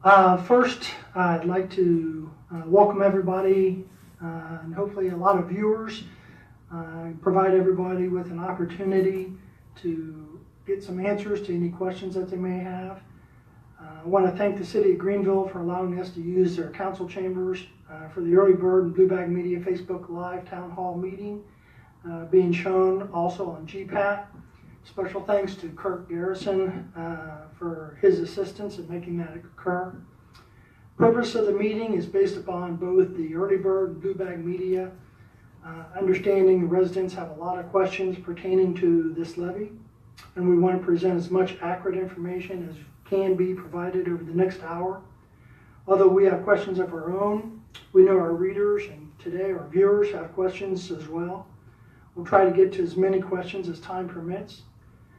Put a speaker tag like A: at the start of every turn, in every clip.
A: First, I'd like to welcome everybody and hopefully a lot of viewers, provide everybody with an opportunity to get some answers to any questions that they may have. I want to thank the City of Greenville for allowing us to use their council chambers for the Early Bird and Bluebag Media Facebook Live Town Hall meeting, being shown also on GPAT. Special thanks to Kirk Garrison for his assistance in making that occur. Purpose of the meeting is based upon both the Early Bird and Bluebag Media, understanding the residents have a lot of questions pertaining to this levy, and we want to present as much accurate information as can be provided over the next hour. Although we have questions of our own, we know our readers and today our viewers have questions as well. We'll try to get to as many questions as time permits.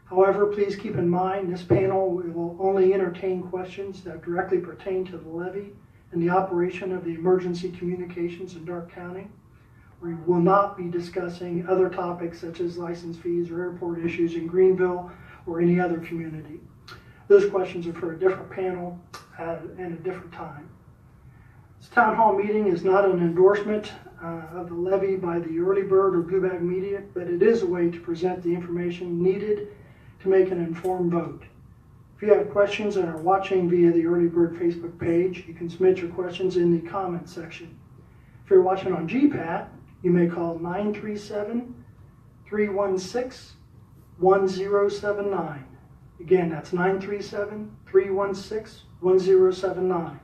A: However, please keep in mind this panel will only entertain questions that directly pertain to the levy and the operation of the emergency communications in Darke County. We will not be discussing other topics such as license fees or airport issues in Greenville or any other community. Those questions are for a different panel and a different time. This town hall meeting is not an endorsement of the levy by the Early Bird or Bluebag Media, but it is a way to present the information needed to make an informed vote. If you have questions and are watching via the Early Bird Facebook page, you can submit your questions in the comment section. If you're watching on GPAT, you may call 937-316-1079. Again, that's 937-316-1079.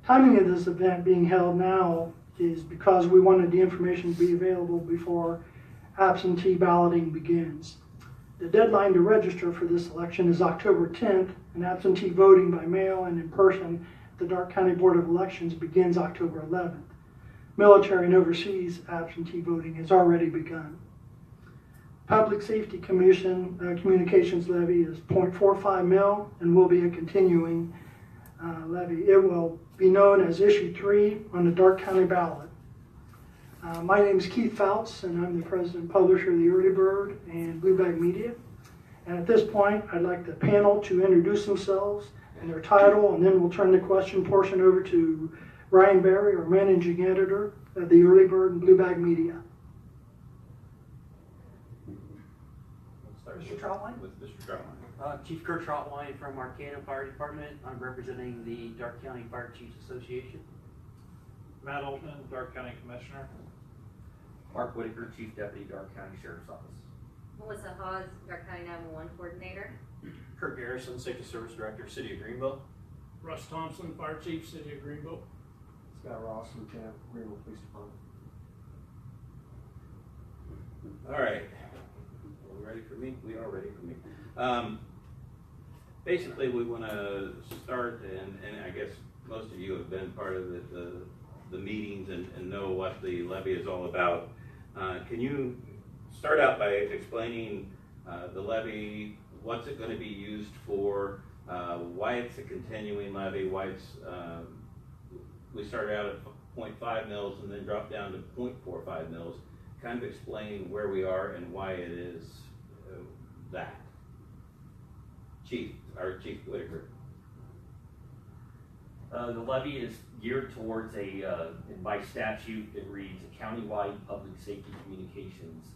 A: Timing of this event being held now is because we wanted the information to be available before absentee balloting begins. The deadline to register for this election is October 10th, and absentee voting by mail and in person at the Darke County Board of Elections begins October 11th. Military and overseas absentee voting has already begun. Public Safety Commission communications levy is 0.45 mil and will be a continuing levy. It will be known as Issue 3 on the Darke County ballot. My name is Keith Fouts, and I'm the president and publisher of the Early Bird and Bluebag Media. And at this point, I'd like the panel to introduce themselves and their title, and then we'll turn the question portion over to Ryan Berry, our managing editor of the Early Bird and Bluebag Media.
B: Mr. Trotwine? With Mr. Trotwine.
C: Chief Kurt Trotwine from Arcana Fire Department. I'm representing the Darke County Fire Chiefs Association.
D: Matt Altman, Darke County Commissioner.
C: Mark Whitaker, Chief Deputy, Darke County Sheriff's Office.
E: Melissa Hawes, Darke County 911 Coordinator.
F: Kurt Garrison, Safety Service Director, City of Greenville.
D: Russ Thompson, Fire Chief, City of Greenville.
G: Scott Ross, Lieutenant, Greenville Police Department.
B: All right. Are we ready for me? We are ready for me. Basically, we want to start, and I guess most of you have been part of the meetings and know what the levy is all about. Can you start out by explaining the levy, what's it going to be used for, why it's a continuing levy, why it's, we started out at 0.5 mils and then dropped down to 0.45 mils, kind of explain where we are and why it is that. Chief Whitaker.
C: The levy is geared towards by statute, it reads a countywide public safety communications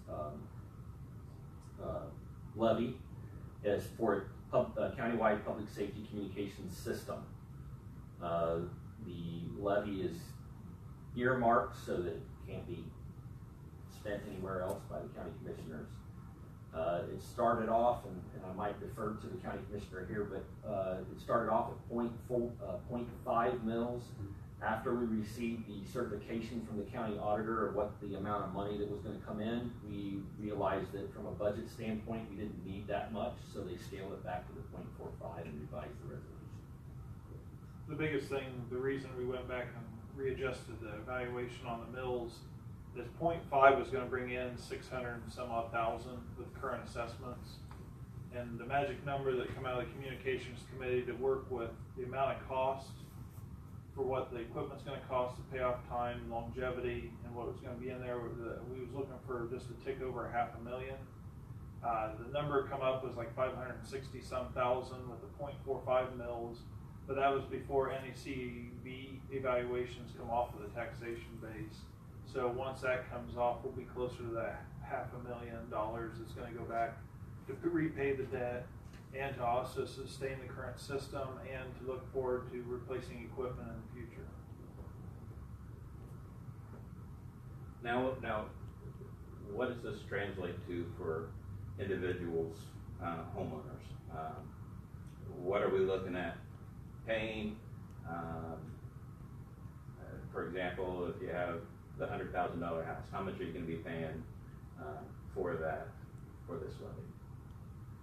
C: levy. As for a countywide public safety communications system. The levy is earmarked so that it can't be spent anywhere else by the county commissioners. It started off, and I might defer to the county commissioner here, but it started off at 0.5 mils. After we received the certification from the county auditor of what the amount of money that was going to come in, we realized that from a budget standpoint, we didn't need that much, so they scaled it back to the 0.45 and revised the resolution.
D: The biggest thing, the reason we went back and readjusted the evaluation on the mills is 0.5 was going to bring in 600 and some odd thousand with current assessments. And the magic number that come out of the communications committee to work with the amount of cost for what the equipment's going to cost to pay off time, longevity, and what was going to be in there. We was looking for just a tick over $500,000. The number come up was like 560 some thousand with the 0.45 mils. but that was before any CEV evaluations come off of the taxation base. So once that comes off, we'll be closer to that $500,000 that's gonna go back to repay the debt and to also sustain the current system and to look forward to replacing equipment in the future.
B: Now, what does this translate to for individuals, homeowners? What are we looking at paying? For example, if you have the $100,000 house, how much are you going to be paying for this levy?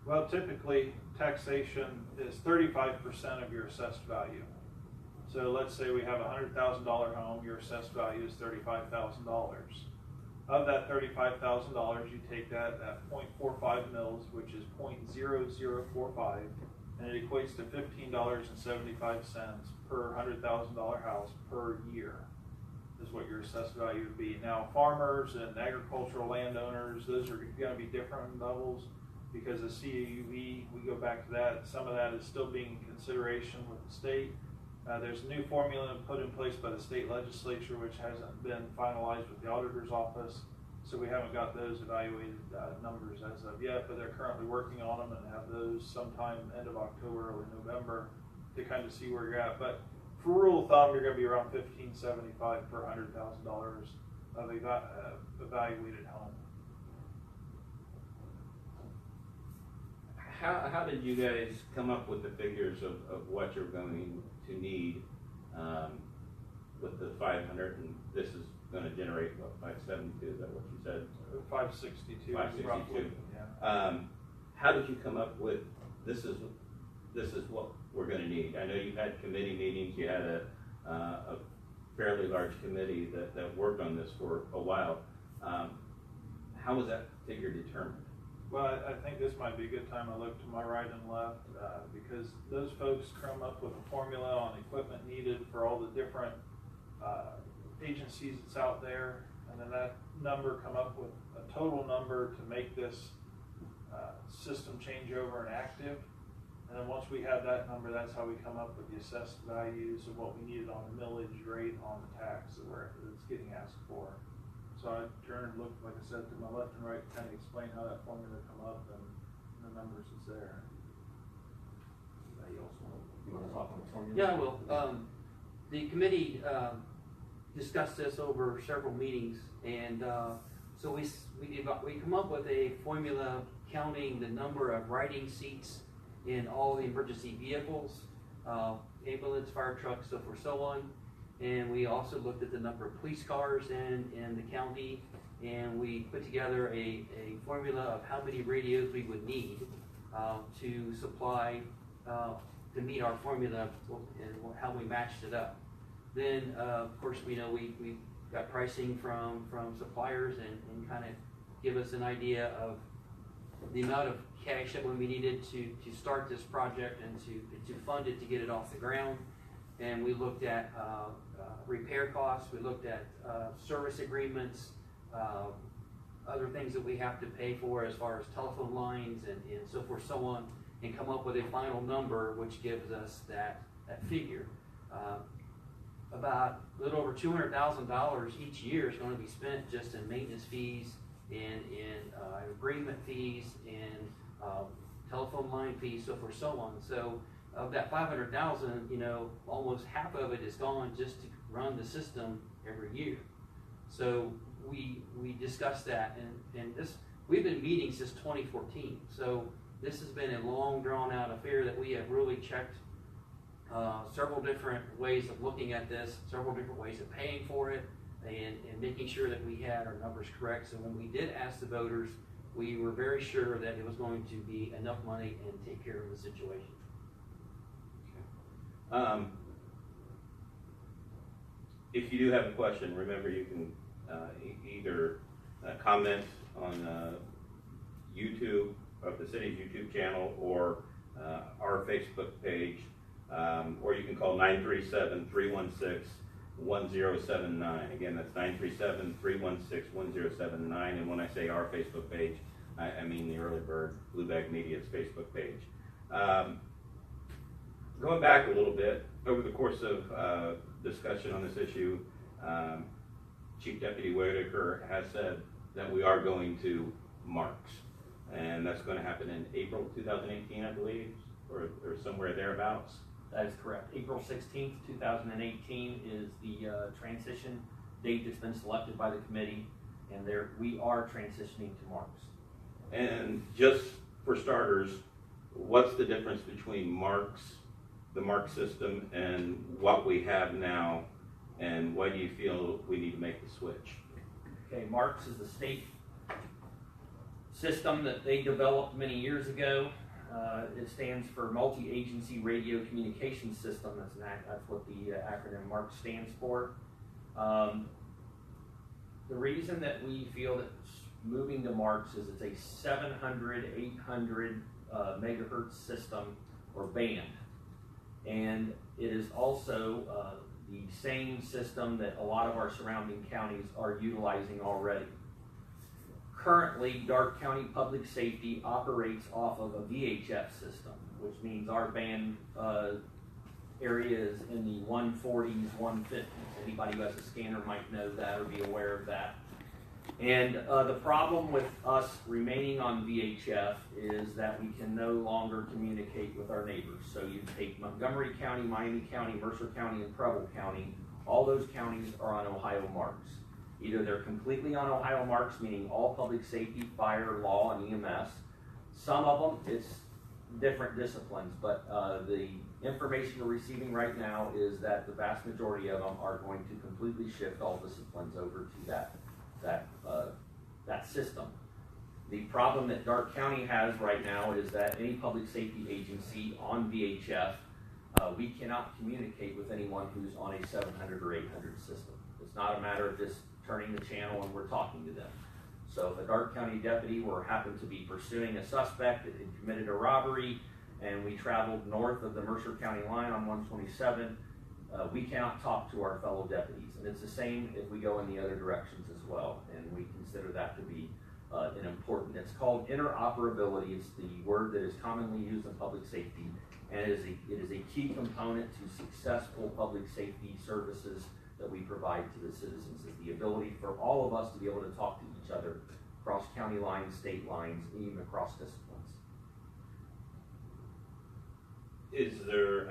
D: Well, typically taxation is 35% of your assessed value. So let's say we have a $100,000 home, your assessed value is $35,000. Of that $35,000, you take that at 0.45 mils, which is 0.0045, and it equates to $15.75 per $100,000 house per year is what your assessed value would be. Now, farmers and agricultural landowners, those are going to be different levels because the CEV, we go back to that. Some of that is still being in consideration with the state. There's a new formula put in place by the state legislature, which hasn't been finalized with the auditor's office. So we haven't got those evaluated numbers as of yet, but they're currently working on them and have those sometime end of October, early November to kind of see where you're at. But for rule of thumb, you're going to be around $15.75 per $100,000 of evaluated home.
B: How did you guys come up with the figures of what you're going to need with the 500, and this is going to generate what, 572? Is that what you said?
D: 562.
B: 562.
D: Roughly, yeah.
B: How did you come up with this is what we're going to need? I know you had committee meetings. You had a fairly large committee that worked on this for a while. How was that figure determined?
D: Well, I think this might be a good time to look to my right and left because those folks come up with a formula on equipment needed for all the different agencies that's out there, and then that number come up with a total number to make this system changeover and active. And then once we have that number, that's how we come up with the assessed values of what we needed on the millage rate on the tax that it's getting asked for. So I turned and looked, like I said, to my left and right to kind of explain how that formula come up and the numbers is there.
G: Anybody else want to talk on the formula?
H: Yeah, well, the committee discussed this over several meetings, and so we come up with a formula counting the number of riding seats in all the emergency vehicles, ambulance, fire trucks, so forth, so on. And we also looked at the number of police cars in the county, and we put together a formula of how many radios we would need to supply to meet our formula and how we matched it up. Then, of course, we know we got pricing from suppliers and kind of give us an idea of the amount of cash that we needed to start this project and to fund it to get it off the ground. And we looked at repair costs, we looked at service agreements, other things that we have to pay for as far as telephone lines and so forth, so on, and come up with a final number which gives us that figure. About a little over $200,000 each year is going to be spent just in maintenance fees and in agreement fees and telephone line fees, so forth, so on. So of that 500,000, almost half of it is gone just to run the system every year. So we discussed that, and this we've been meeting since 2014. So this has been a long, drawn out affair that we have really checked several different ways of looking at this, several different ways of paying for it, and making sure that we had our numbers correct. So when we did ask the voters, we were very sure that it was going to be enough money and take care of the situation.
B: If you do have a question, remember you can either comment on YouTube of the city's YouTube channel or our Facebook page, or you can call 937-316-1079. Again, that's 937-316-1079. And when I say our Facebook page, I mean the Early Bird Bluebag Media's Facebook page. Going back a little bit, over the course of discussion on this issue, Chief Deputy Whitaker has said that we are going to MARCS, and that's going to happen in April 2018, I believe, or somewhere thereabouts.
C: That is correct. April 16th, 2018 is the transition date that's been selected by the committee, and we are transitioning to MARCS.
B: And just for starters, what's the difference between MARCS, the MARCS system, and what we have now, and why do you feel we need to make the switch?
C: Okay, MARCS is the state system that they developed many years ago. It stands for Multi-Agency Radio Communication System. That's what the acronym MARCS stands for. The reason that we feel that moving to MARCS is it's a 700, 800 megahertz system or band. And it is also the same system that a lot of our surrounding counties are utilizing already. Currently, Darke County Public Safety operates off of a VHF system, which means our band area is in the 140s, 150s. Anybody who has a scanner might know that or be aware of that. And the problem with us remaining on VHF is that we can no longer communicate with our neighbors. So you take Montgomery County, Miami County, Mercer County, and Preble County. All those counties are on Ohio MARCS. Either they're completely on Ohio MARCS, meaning all public safety, fire, law, and EMS. Some of them, it's different disciplines, but the information we're receiving right now is that the vast majority of them are going to completely shift all disciplines over to that system. The problem that Darke County has right now is that any public safety agency on VHF, we cannot communicate with anyone who's on a 700 or 800 system. It's not a matter of just turning the channel and we're talking to them. So if a Darke County deputy happened to be pursuing a suspect that had committed a robbery and we traveled north of the Mercer County line on 127, we cannot talk to our fellow deputies. And it's the same if we go in the other directions as well. And we consider that to be an important, it's called interoperability. It's the word that is commonly used in public safety. And it is a key component to successful public safety services that we provide to the citizens, is the ability for all of us to be able to talk to each other across county lines, state lines, even across disciplines.
B: Is there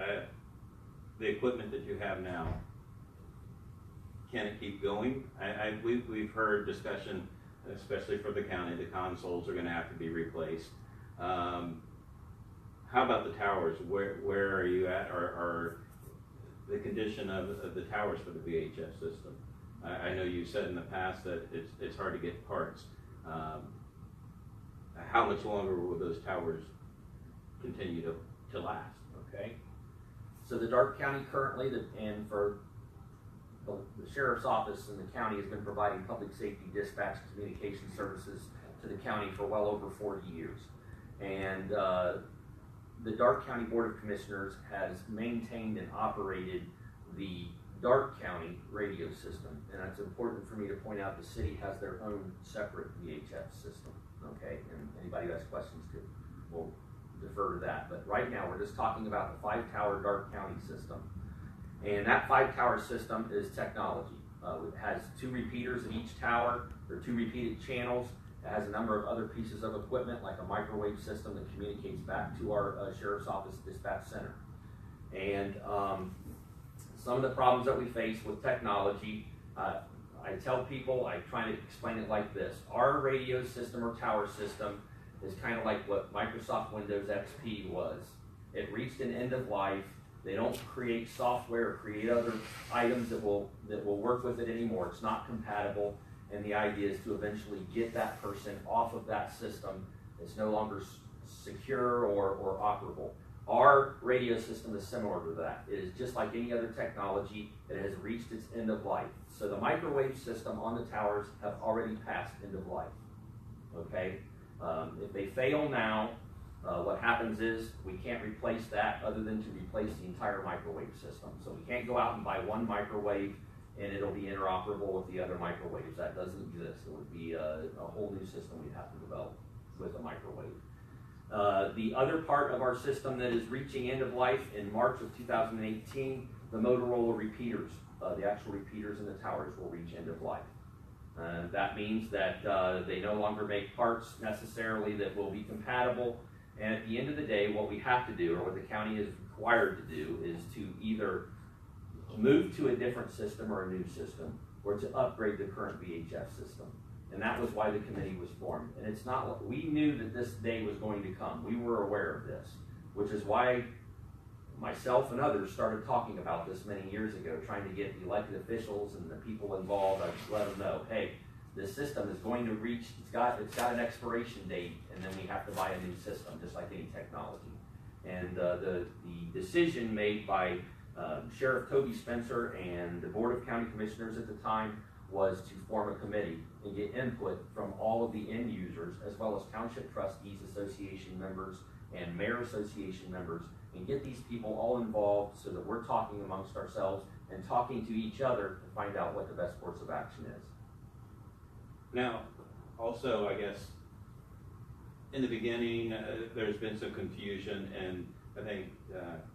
B: the equipment that you have now, can it keep going? We've heard discussion, especially for the county, the consoles are going to have to be replaced. How about the towers? Where are you at, or the condition of the towers for the VHF system? I know you said in the past that it's hard to get parts. How much longer will those towers continue to last?
C: Okay. So the Darke County currently, and for the Sheriff's Office in the county, has been providing public safety dispatch communication services to the county for well over 40 years. And the Darke County Board of Commissioners has maintained and operated the Darke County radio system. And it's important for me to point out the city has their own separate VHF system. Okay, and anybody who has questions will defer to that. But right now we're just talking about the 5-tower Darke County system. And that 5-tower system is technology. It has 2 repeaters at each tower. There are 2 repeated channels. It has a number of other pieces of equipment like a microwave system that communicates back to our Sheriff's Office Dispatch Center. And some of the problems that we face with technology, I tell people, I try to explain it like this. Our radio system or tower system is kind of like what Microsoft Windows XP was. It reached an end of life. They don't create software or create other items that will work with it anymore. It's not compatible. And the idea is to eventually get that person off of that system. It's no longer secure or operable. Our radio system is similar to that. It is just like any other technology. It has reached its end of life. So the microwave system on the towers have already passed end of life. Okay? If they fail now, what happens is we can't replace that other than to replace the entire microwave system. So we can't go out and buy one microwave and it'll be interoperable with the other microwaves. That doesn't exist. It would be a whole new system we'd have to develop with a microwave. The other part of our system that is reaching end of life in March of 2018, the Motorola repeaters, the actual repeaters in the towers will reach end of life. That means that they no longer make parts necessarily that will be compatible. And at the end of the day, what we have to do, or what the county is required to do, is to either move to a different system or a new system, or to upgrade the current VHF system. And that was why the committee was formed. And it's not, we knew that this day was going to come. We were aware of this, which is why myself and others started talking about this many years ago, trying to get the elected officials and the people involved, I let them know, hey, this system is going to reach, it's got an expiration date, and then we have to buy a new system, just like any technology. And the decision made by Sheriff Toby Spencer and the Board of County Commissioners at the time was to form a committee and get input from all of the end users, as well as Township Trustees Association members and Mayor Association members, and get these people all involved so that we're talking amongst ourselves and talking to each other to find out what the best course of action is.
B: Now, also, I guess, in the beginning, there's been some confusion, and I think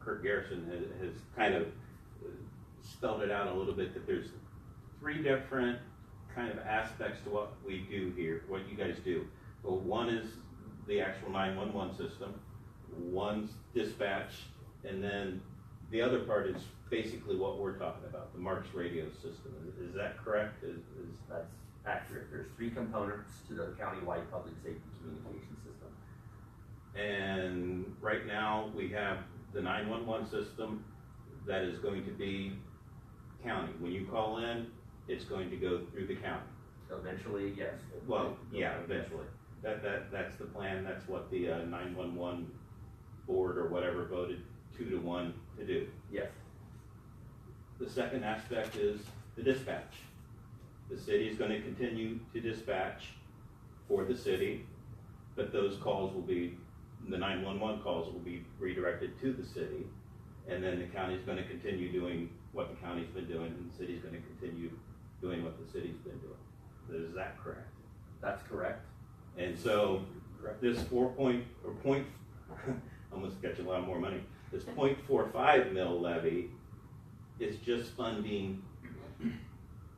B: Kurt Garrison has kind of spelled it out a little bit, that there's 3 different kind of aspects to what we do here, what you guys do. Well, one is the actual 911 system, one's dispatch, and then the other part is basically what we're talking about, the MARCS radio system. Is that correct?
C: That's accurate. There's 3 components to the countywide public safety communication system.
B: And right now we have the 911 system that is going to be county. When you call in, it's going to go through the county.
C: Eventually, yes.
B: Well, yeah, eventually. That's the plan. That's what the 911 board or whatever voted 2-1 to do.
C: Yes.
B: The second aspect is the dispatch. The city is going to continue to dispatch for the city, but those calls will be, the 911 calls will be redirected to the city, and then the county is going to continue doing what the county's been doing, and the city's going to continue doing what the city's been doing. Is that correct?
C: That's correct.
B: And so this almost got you a lot more money. This 0.45 mil levy is just funding,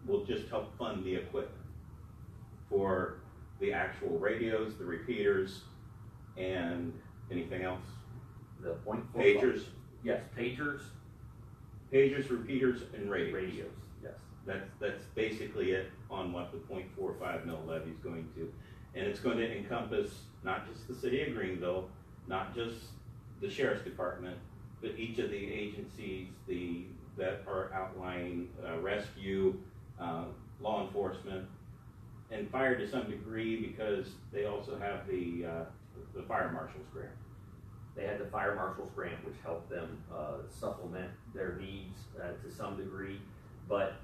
B: will just help fund the equipment for the actual radios, the repeaters, and anything else?
C: The point
B: Pagers?
C: Yes, pagers.
B: Pagers, repeaters, and radios.
C: Radios, yes.
B: That's basically it on what the 0.45 mil levy is going to. And it's going to encompass not just the city of Greenville, not just the sheriff's department, but each of the agencies that are outlying, rescue, law enforcement, and fire to some degree, because they also have the fire marshal's grant.
C: They had the fire marshal's grant, which helped them supplement their needs to some degree. But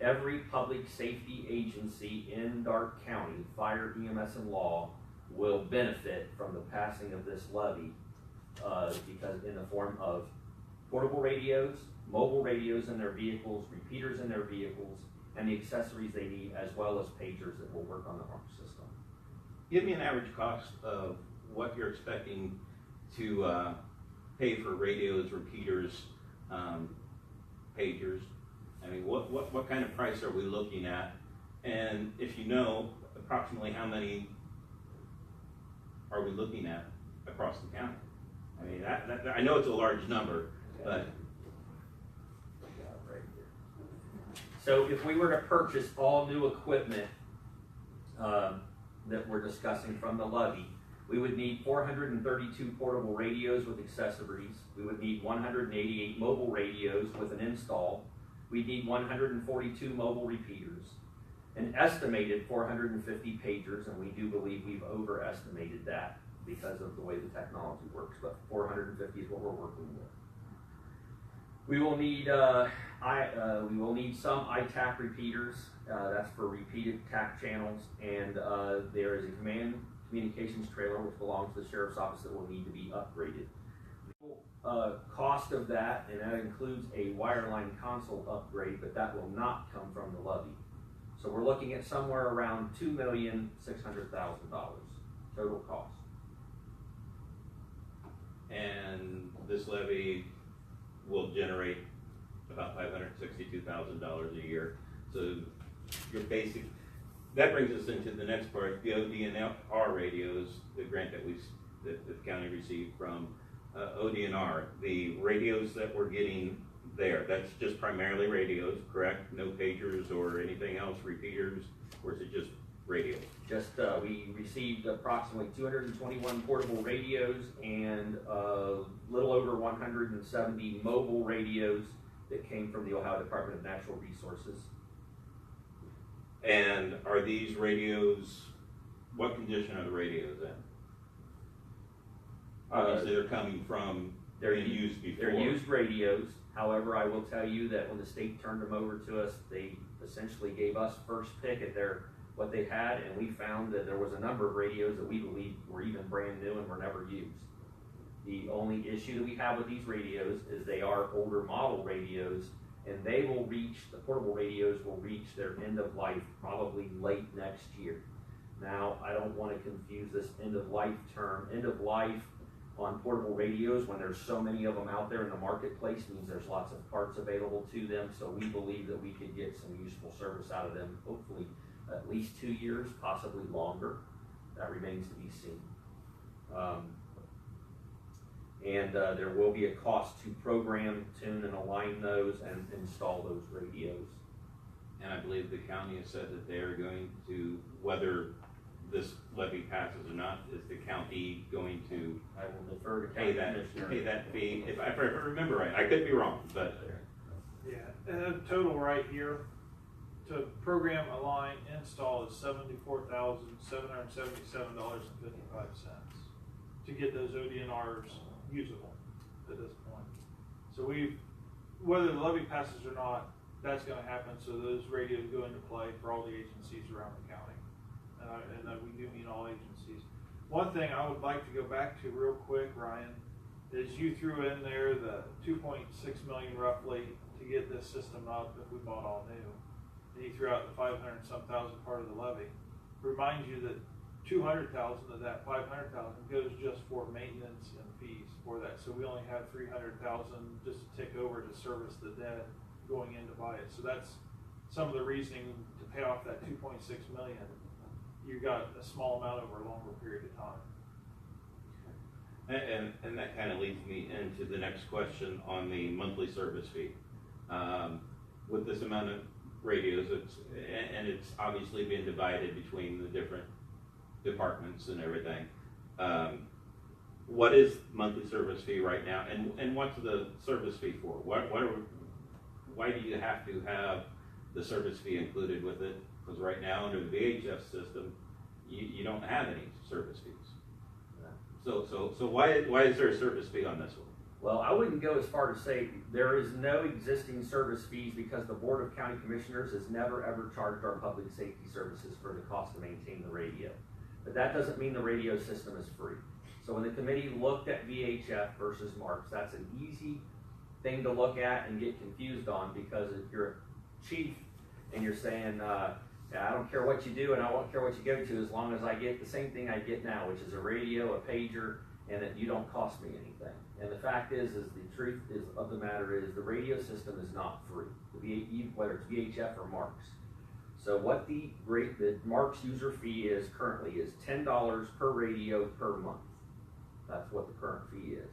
C: every public safety agency in Darke County, fire, EMS, and law, will benefit from the passing of this levy because in the form of portable radios, mobile radios in their vehicles, repeaters in their vehicles, and the accessories they need, as well as pagers that will work on the MARCS system.
B: Give me an average cost of what you're expecting to pay for radios, repeaters, pagers. I mean, what kind of price are we looking at? And if you know, approximately how many are we looking at across the county? I mean, I know it's a large number, but.
C: So if we were to purchase all new equipment that we're discussing from the levy, we would need 432 portable radios with accessories. We would need 188 mobile radios with an install. We'd need 142 mobile repeaters, an estimated 450 pagers, and we do believe we've overestimated that because of the way the technology works, but 450 is what we're working with. We will need some ITAC repeaters. That's for repeated TAC channels, and there is a command communications trailer which belongs to the sheriff's office that will need to be upgraded. Cost of that, and that includes a wireline console upgrade, but that will not come from the levy. So we're looking at somewhere around $2,600,000 total cost.
B: this levy will generate about $562,000 a year. So your basic, that brings us into the next part, the ODNR radios, the grant that the county received from ODNR. The radios that we're getting there, that's just primarily radios, correct? No pagers or anything else, repeaters, or is it just radios?
C: Just, we received approximately 221 portable radios and a little over 170 mobile radios that came from the Ohio Department of Natural Resources.
B: And are these radios, what condition are the radios in? Obviously, they're coming from, they're used before.
C: They're used radios. However, I will tell you that when the state turned them over to us, they essentially gave us first pick at what they had, and we found that there was a number of radios that we believe were even brand new and were never used. The only issue that we have with these radios is they are older model radios, and they will reach, the portable radios will reach their end of life probably late next year. Now, I don't want to confuse this end of life term. End of life on portable radios, when there's so many of them out there in the marketplace, means there's lots of parts available to them, so we believe that we could get some useful service out of them, hopefully at least 2 years, possibly longer. That remains to be seen. There will be a cost to program, tune, and align those and install those radios.
B: And I believe the county has said that they are going to, whether this levy passes or not, is the county going to
C: I will defer to
B: pay that fee? If I remember right, I could be wrong, but
D: Yeah, and the total right here, to program, align, install is $74,777.55 to get those ODNRs usable at this point. So whether the levy passes or not, that's gonna happen, so those radios go into play for all the agencies around the county. And we do mean all agencies. One thing I would like to go back to real quick, Ryan, is you threw in there the 2.6 million roughly to get this system up if we bought all new. And you threw out the 500 and some thousand part of the levy. Remind you that 200,000 of that 500,000 goes just for maintenance and fees for that. So we only have 300,000 just to tick over to service the debt going in to buy it. So that's some of the reasoning to pay off that 2.6 million. You got a small amount over a longer period of time.
B: and that kind of leads me into the next question on the monthly service fee. With this amount of radios, it's obviously been divided between the different departments and everything. What is monthly service fee right now, and what's the service fee for? Why do you have to have the service fee included with it? Because right now under the VHF system, you don't have any service fees. So why is there a service fee on this one?
C: Well, I wouldn't go as far to say there is no existing service fees because the Board of County Commissioners has never ever charged our public safety services for the cost to maintain the radio. But that doesn't mean the radio system is free. So when the committee looked at VHF versus MARCS, that's an easy thing to look at and get confused on, because if you're a chief and you're saying, I don't care what you do and I won't care what you go to as long as I get the same thing I get now, which is a radio, a pager, and that you don't cost me anything. And the fact is the truth of the matter is the radio system is not free, whether it's VHF or MARCS. So what the MARCS user fee is currently is $10 per radio per month. That's what the current fee is.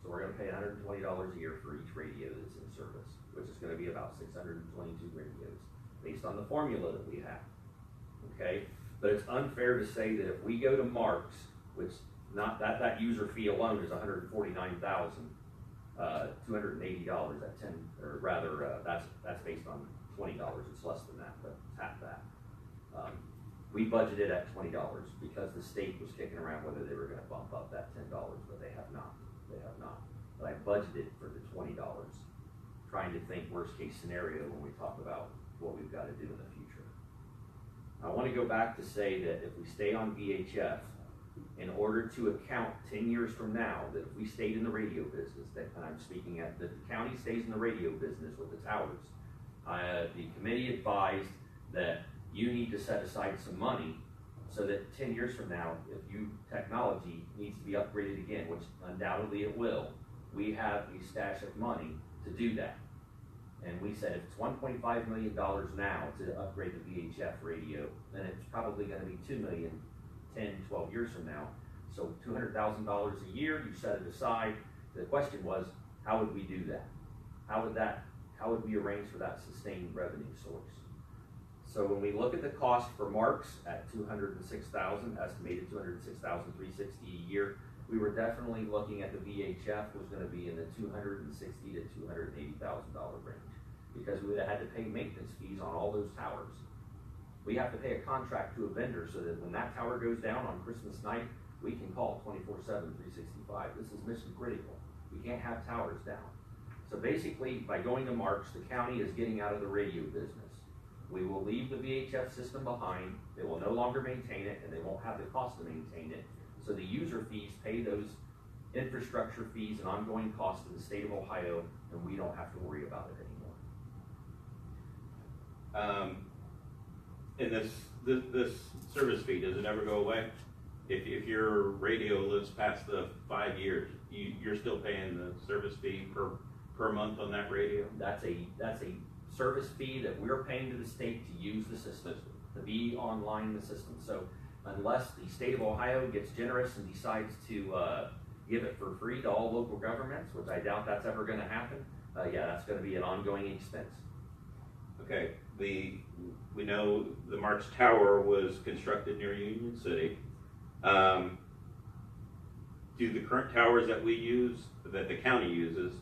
C: So we're gonna pay $120 a year for each radio that's in service, which is gonna be about 622 radios, based on the formula that we have, okay? But it's unfair to say that if we go to MARCS, which not that user fee alone is $149,280 at 10, or rather that's based on $20. It's less than that, but it's half that. We budgeted at $20 because the state was kicking around whether they were going to bump up that $10, but they have not. They have not. But I budgeted for the $20, trying to think worst case scenario when we talk about what we've got to do in the future. I want to go back to say that if we stay on VHF, in order to account 10 years from now, that if we stayed in the radio business, and I'm speaking at that the county stays in the radio business with the towers, the committee advised that you need to set aside some money so that 10 years from now, if technology needs to be upgraded again, which undoubtedly it will, we have a stash of money to do that. And we said if it's $1.5 million now to upgrade the VHF radio, then it's probably gonna be $2 million 10, 12 years from now. So $200,000 a year, you set it aside. The question was, how would we do that? How would we arrange for that sustained revenue source? So when we look at the cost for MARCS at $206,000, estimated $206,360 a year, we were definitely looking at the VHF was going to be in the $260,000 to $280,000 range, because we would have had to pay maintenance fees on all those towers. We have to pay a contract to a vendor so that when that tower goes down on Christmas night, we can call 24/7, 365. This is mission critical. We can't have towers down. So basically, by going to MARCS, the county is getting out of the radio business. We will leave the VHF system behind. They will no longer maintain it, and they won't have the cost to maintain it. So the user fees pay those infrastructure fees and ongoing costs to the state of Ohio, and we don't have to worry about it anymore.
B: And this service fee, does it ever go away? If your radio lives past the 5 years, you're still paying the service fee per month on that radio?
C: That's a service fee that we're paying to the state to use the system, to be online in the system. So unless the state of Ohio gets generous and decides to give it for free to all local governments, which I doubt that's ever going to happen, yeah, that's going to be an ongoing expense.
B: Okay, we know the MARCS tower was constructed near Union City. Do the current towers that we use, that the county uses,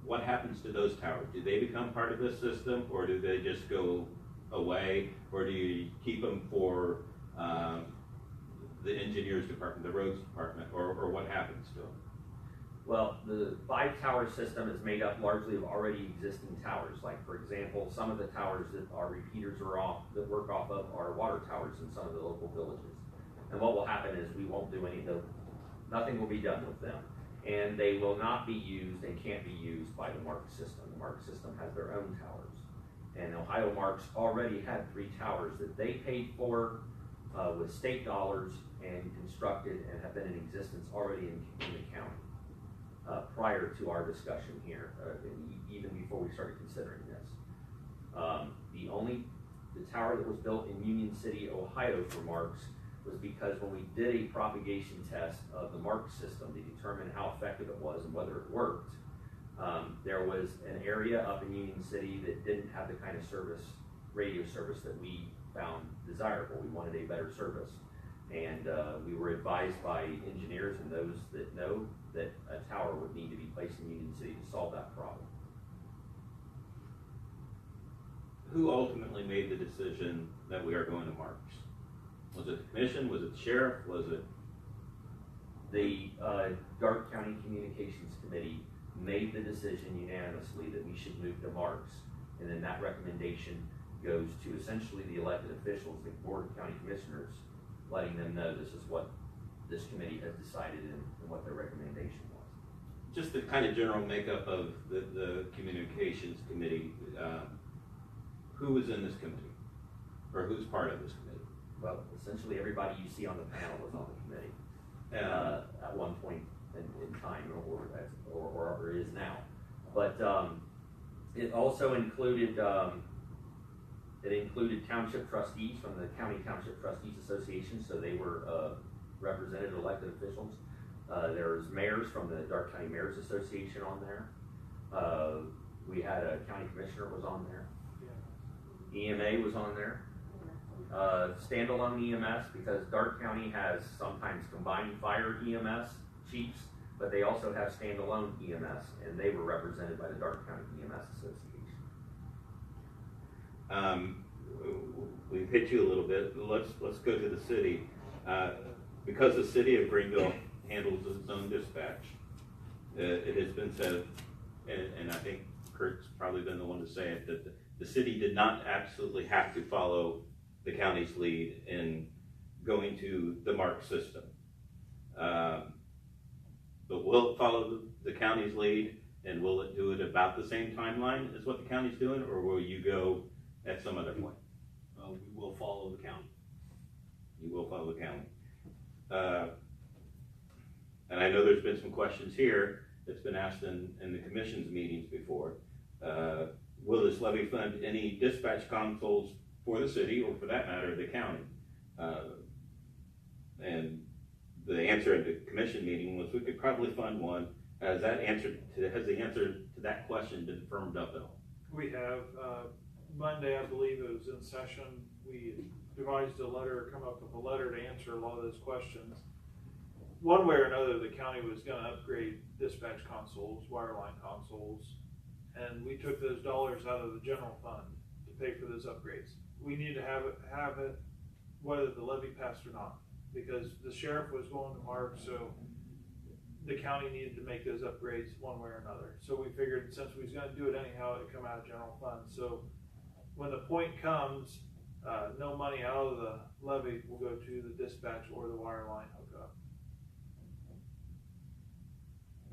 B: what happens to those towers? Do they become part of this system, or do they just go away, or do you keep them for the engineers department, the roads department, or what happens to them?
C: Well, the 5-tower system is made up largely of already existing towers. Like, for example, some of the towers that our repeaters are off, that work off of, are water towers in some of the local villages. And what will happen is we won't do nothing will be done with them. And they will not be used and can't be used by the MARCS system. The MARCS system has their own towers. And Ohio MARCS already had 3 towers that they paid for with state dollars and constructed and have been in existence already in the county prior to our discussion here, even before we started considering this. The tower that was built in Union City, Ohio for MARCS was because when we did a propagation test of the MARCS system to determine how effective it was and whether it worked, there was an area up in Union City that didn't have the kind of radio service that we found desirable. We wanted a better service. And we were advised by engineers and those that know that a tower would need to be placed in Union City to solve that problem.
B: Who ultimately made the decision that we are going to MARCS? Was it the commission? Was it the sheriff? Was it?
C: The Darke County Communications Committee made the decision unanimously that we should move to MARCS. And then that recommendation goes to essentially the elected officials, the Board of County Commissioners, letting them know this is what this committee has decided and what their recommendation was.
B: Just the kind of general makeup of the communications committee, who was in this committee? Or who's part of this committee?
C: Well, essentially everybody you see on the panel was on the committee at one point in time, or is now. But it also included township trustees from the County Township Trustees Association, so they were represented elected officials. There's mayors from the Darke County Mayors Association on there. We had a county commissioner was on there. EMA was on there. Standalone EMS, because Darke County has sometimes combined fire EMS chiefs, but they also have standalone EMS, and they were represented by the Darke County EMS Association.
B: We've hit you a little bit. Let's go to the city. Because the city of Greenville handles its own dispatch, it has been said, and I think Kurt's probably been the one to say it, that the city did not absolutely have to follow the county's lead in going to the MARCS system. But will it follow the county's lead, and will it do it about the same timeline as what the county's doing, or will you go at some other point?
F: We will follow the county.
B: You will follow the county. And I know there's been some questions here it's been asked in the commission's meetings before, will this levy fund any dispatch consoles for the city, or for that matter, the county? And the answer at the commission meeting was we could probably fund one. Has the answer to that question been firmed up at all?
D: We have, Monday, I believe it was in session, we devised a letter, come up with a letter to answer a lot of those questions. One way or another, the county was gonna upgrade dispatch consoles, wireline consoles, and we took those dollars out of the general fund to pay for those upgrades. We need to have it whether the levy passed or not, because the sheriff was going to MARCS, so the county needed to make those upgrades one way or another. So we figured since we was gonna do it anyhow, it'd come out of general fund. So when the point comes, no money out of the levy will go to the dispatch or the wireline hookup.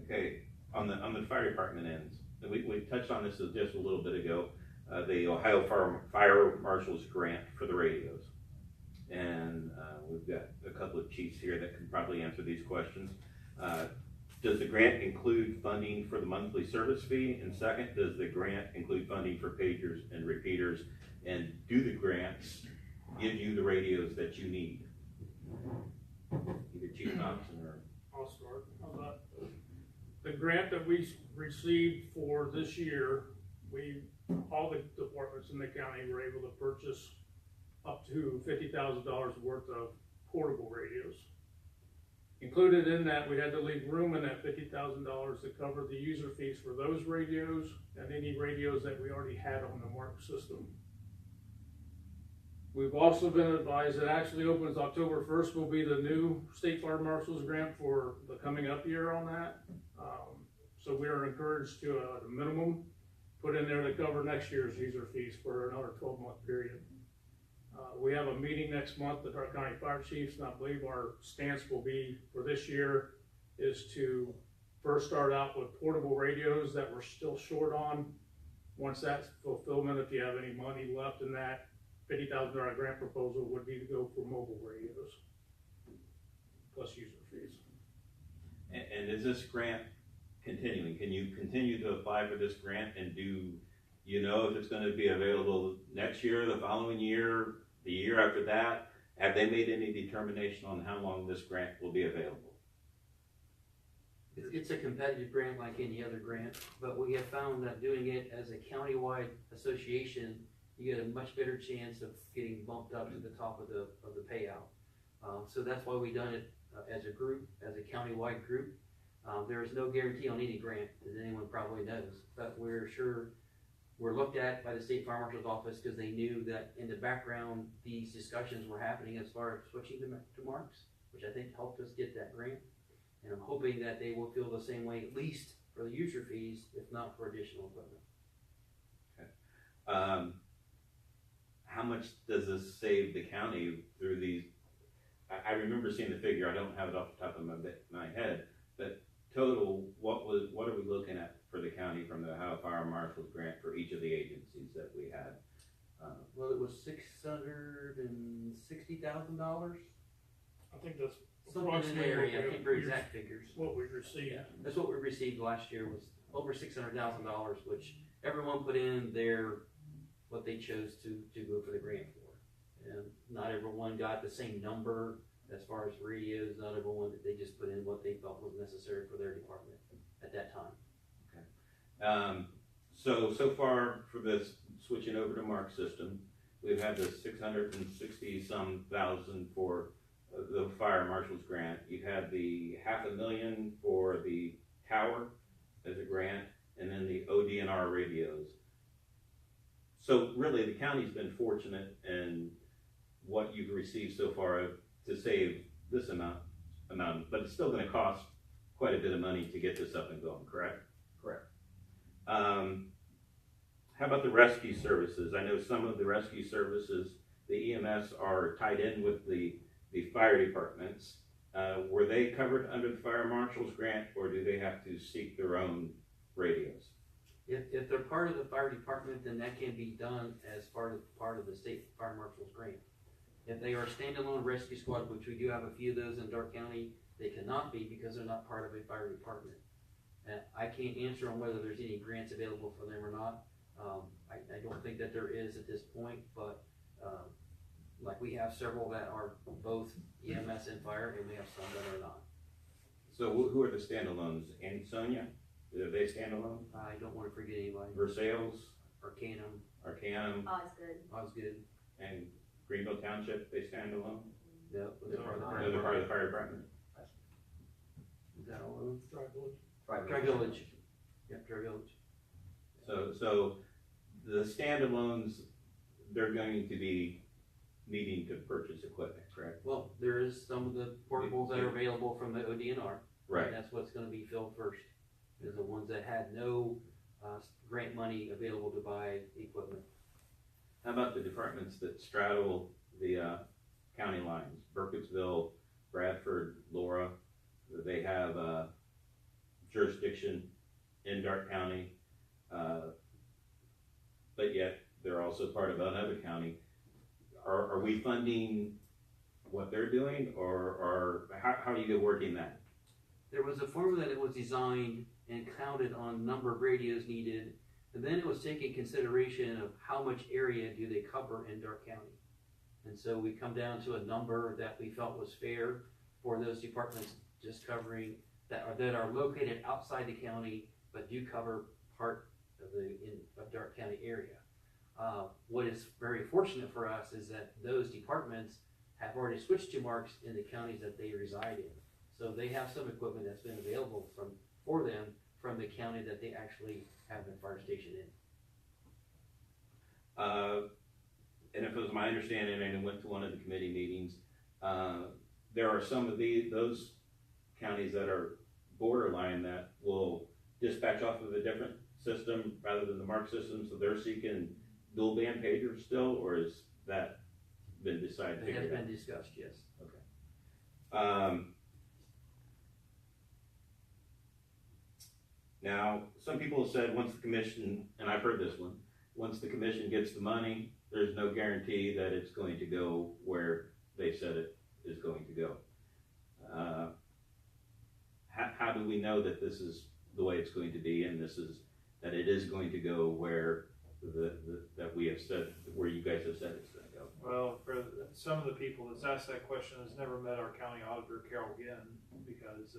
B: Okay, on the fire department ends, we touched on this just a little bit ago, the Ohio Fire Marshal's grant for the radios. And we've got a couple of chiefs here that can probably answer these questions. Does the grant include funding for the monthly service fee? And second, does the grant include funding for pagers and repeaters? And do the grants give you the radios that you need? Either Chief Thompson or...
I: I'll start. How's that? The grant that we received for this year, all the departments in the county were able to purchase up to $50,000 worth of portable radios. Included in that, we had to leave room in that $50,000 to cover the user fees for those radios and any radios that we already had on the MARCS system. We've also been advised it actually opens October 1st will be the new State Fire Marshal's grant for the coming up year on that. So we are encouraged to, at a minimum, put in there to cover next year's user fees for another 12-month period. We have a meeting next month with our county fire chiefs, and I believe our stance will be for this year is to first start out with portable radios that we're still short on. Once that's fulfillment, if you have any money left in that $50,000 grant proposal would be to go for mobile radios plus user fees.
B: And is this grant continuing? Can you continue to apply for this grant, and do you know if it's going to be available next year, the following year, the year after that? Have they made any determination on how long this grant will be available?
H: It's a competitive grant like any other grant, but we have found that doing it as a countywide association, you get a much better chance of getting bumped up to the top of the payout. So that's why we done it as a group, as a countywide group. There is no guarantee on any grant, as anyone probably knows, but we're sure we're looked at by the State Fire Marshal's office because they knew that in the background these discussions were happening as far as switching to MARCS, which I think helped us get that grant. And I'm hoping that they will feel the same way, at least for the user fees, if not for additional equipment.
B: Okay. How much does this save the county through these? I remember seeing the figure. I don't have it off the top of my head, but total, what are we looking at for the county from the Ohio Fire Marshal's grant for each of the agencies that we had?
H: Well, it was $660,000.
I: I think that's
H: Something in the area. I can't remember exact figures.
I: What we received.
H: Yeah, that's what we received last year was over $600,000, which everyone put in what they chose to go for the grant for. And not everyone got the same number as far as radios. Not everyone, they just put in what they felt was necessary for their department at that time.
B: Okay. So far for this switching over to MARCS system, we've had the 660-some thousand for the Fire Marshal's grant. You had the $500,000 for the tower as a grant, and then the ODNR radios. So really, the county's been fortunate in what you've received so far to save this amount, but it's still going to cost quite a bit of money to get this up and going, correct?
C: Correct.
B: How about the rescue services? I know some of the rescue services, the EMS, are tied in with the fire departments. Were they covered under the Fire Marshal's grant, or do they have to seek their own radios?
H: If they're part of the fire department, then that can be done as part of the State Fire Marshal's grant. If they are a standalone rescue squad, which we do have a few of those in Dark County, they cannot be because they're not part of a fire department. And I can't answer on whether there's any grants available for them or not. I don't think that there is at this point, but, like we have several that are both EMS and fire, and we have some that are not.
B: So who are the standalones? Ansonia, are they standalone?
H: I don't wanna forget anybody.
B: Versailles,
H: Arcanum,
E: Osgood.
B: and Greenville Township, they stand alone?
H: yep, they're part of the
B: They're part of the fire department?
H: Is that all of them?
C: Right.
H: Dry Village. Yep, Dry Village.
B: So the standalones, they're going to be needing to purchase equipment, correct?
H: Well, there is some of the portables that are available from the ODNR.
B: Right.
H: And that's what's gonna be filled first, is the ones that had no, grant money available to buy equipment.
B: How about the departments that straddle the county lines? Burkittsville, Bradford, Laura, they have jurisdiction in Dark County, but yet they're also part of another county. Are we funding what they're doing, or how are you working that?
H: There was a formula that was designed and counted on number of radios needed, and then it was taking consideration of how much area do they cover in Dark County. And so we come down to a number that we felt was fair for those departments just covering, that are located outside the county, but do cover part of of Dark County area. What is very fortunate for us is that those departments have already switched to MARCS in the counties that they reside in. So they have some equipment that's been available for them from the county that they actually have their fire station in.
B: And if it was my understanding, and I went to one of the committee meetings, there are some of those counties that are borderline that will dispatch off of a different system rather than the MARC system, so they're seeking dual band pagers still, or has that been decided?
H: It has been discussed, yes.
B: Okay. Now, some people have said once the commission, and I've heard this one, once the commission gets the money, there's no guarantee that it's going to go where they said it is going to go. How do we know that this is the way it's going to be, and that it is going to go where that we have said, where you guys have said it's going to go?
D: Well, for some of the people that's asked that question has never met our county auditor, Carol Ginn, because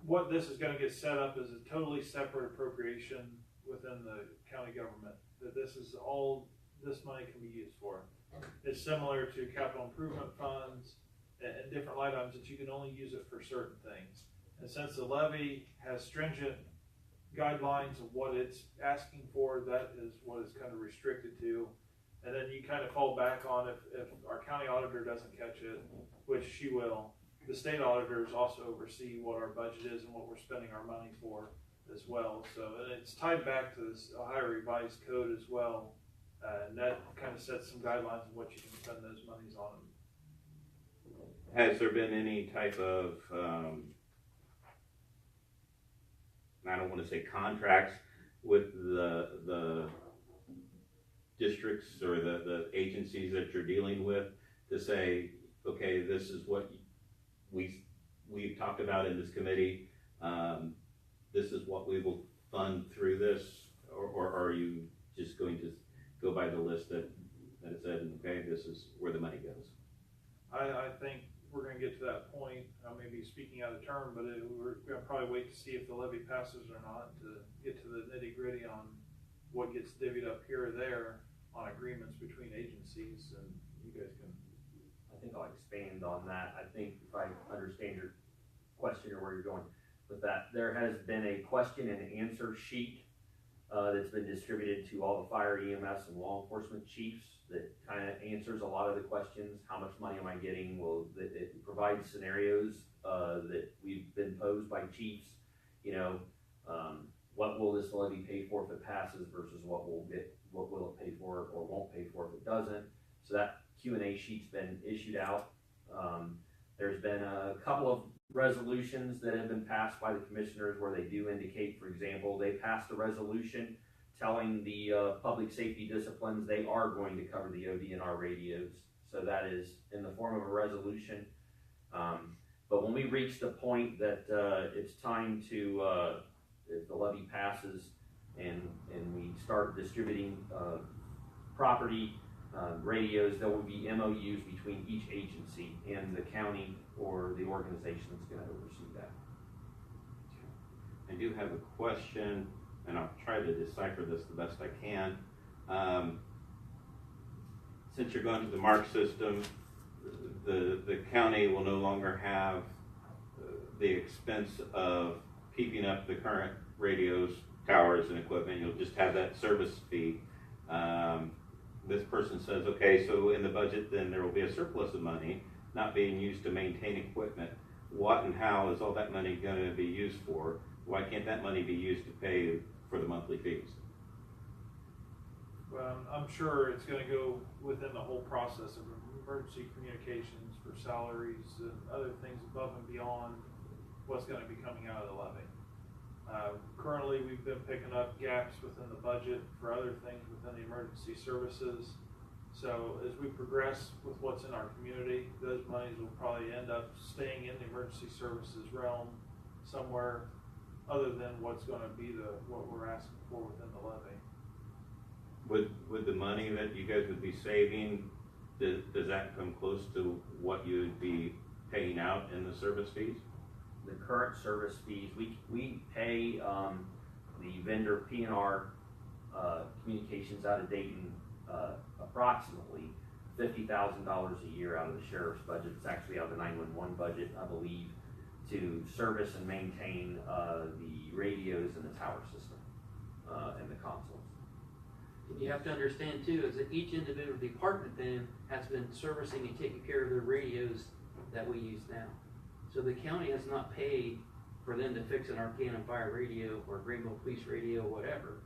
D: what this is gonna get set up is a totally separate appropriation within the county government, that this is all this money can be used for. It's similar to capital improvement funds and different line items that you can only use it for certain things. And since the levy has stringent guidelines of what it's asking for, that is what it's kind of restricted to. And then you kind of fall back on if our county auditor doesn't catch it, which she will, the state auditors also oversee what our budget is and what we're spending our money for as well. So, and it's tied back to this Ohio Revised Code as well. And that kind of sets some guidelines of what you can spend those monies on.
B: Has there been any type of, I don't want to say contracts with the districts or the agencies that you're dealing with to say, okay, this is what we've talked about in this committee, this is what we will fund through this, or are you just going to go by the list that it said, okay, this is where the money goes?
D: I think we're gonna get to that point. I may be speaking out of turn, but we're gonna probably wait to see if the levy passes or not to get to the nitty gritty on what gets divvied up here or there on agreements between agencies, and you guys can.
C: I think I'll expand on that. I think if I understand your question or where you're going with that, there has been a question and answer sheet that's been distributed to all the fire, EMS, and law enforcement chiefs that kind of answers a lot of the questions. How much money am I getting? Well, it provides scenarios that we've been posed by chiefs. You know, what will this levy pay for if it passes versus what will it pay for or won't pay for if it doesn't? So that Q&A sheet's been issued out. There's been a couple of resolutions that have been passed by the commissioners where they do indicate, for example, they passed a resolution telling the public safety disciplines they are going to cover the ODNR radios. So that is in the form of a resolution. But when we reach the point that it's time to, if the levy passes and we start distributing property, radios, there will be MOUs between each agency and the county or the organization that's going to oversee that.
B: I do have a question, and I'll try to decipher this the best I can. Since you're going to the MARCS system, the county will no longer have the expense of keeping up the current radios, towers, and equipment. You'll just have that service fee. This person says, okay, so in the budget, then there will be a surplus of money not being used to maintain equipment. What and how is all that money going to be used for? Why can't that money be used to pay for the monthly fees?
D: Well, I'm sure it's gonna go within the whole process of emergency communications for salaries and other things above and beyond what's gonna be coming out of the levy. Currently, we've been picking up gaps within the budget for other things within the emergency services. So as we progress with what's in our community, those monies will probably end up staying in the emergency services realm somewhere other than what's gonna be what we're asking for within the levy.
B: Would the money that you guys would be saving, does that come close to what you would be paying out in the service fees?
C: The current service fees, we pay the vendor P&R Communications out of Dayton approximately $50,000 a year out of the sheriff's budget. It's actually out of the 911 budget, I believe, to service and maintain the radios and the tower system and the consoles.
H: You have to understand too, is that each individual department then has been servicing and taking care of their radios that we use now. So the county has not paid for them to fix an Arcanum Fire radio or Greenville Police radio or whatever.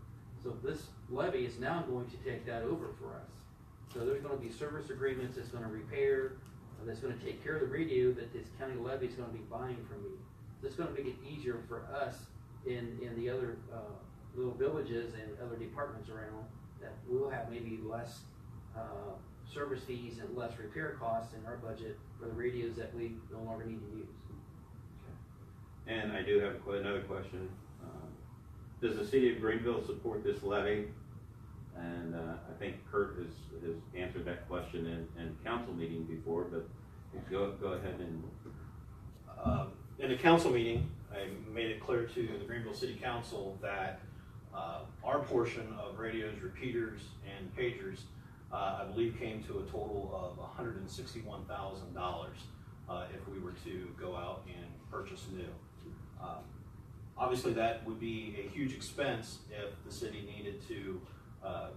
H: So this levy is now going to take that over for us. So there's going to be service agreements that's going to repair, that's going to take care of the radio that this county levy is going to be buying from me. That's going to make it easier for us in the other little villages and other departments around, that we'll have maybe less service fees and less repair costs in our budget for the radios that we no longer need to use.
B: And I do have another question. Does the city of Greenville support this levy? And I think Kurt has answered that question in council meeting before, but go ahead and.
F: In the council meeting, I made it clear to the Greenville City Council that our portion of radios, repeaters, and pagers, I believe, came to a total of $161,000 if we were to go out and purchase new. Obviously, that would be a huge expense if the city needed to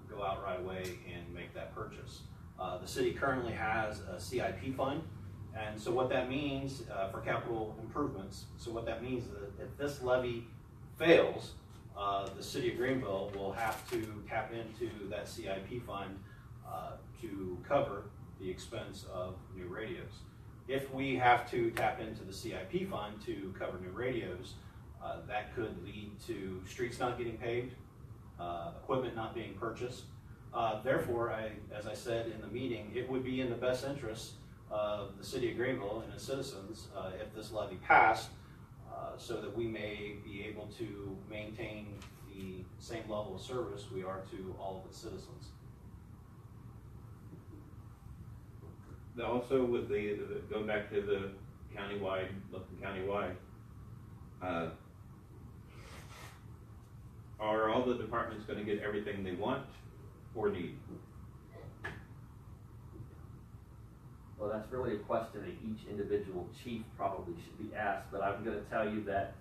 F: go out right away and make that purchase. The city currently has a CIP fund, and so what that means for capital improvements, so what that means is that if this levy fails, the city of Greenville will have to tap into that CIP fund to cover the expense of new radios. If we have to tap into the CIP fund to cover new radios, that could lead to streets not getting paved, equipment not being purchased. Therefore, as I said in the meeting, it would be in the best interest of the city of Greenville and its citizens if this levy passed, so that we may be able to maintain the same level of service we are to all of its citizens.
B: Also, with the going back to the countywide, looking countywide, are all the departments going to get everything they want or need?
C: Well, that's really a question that each individual chief probably should be asked, but I'm going to tell you that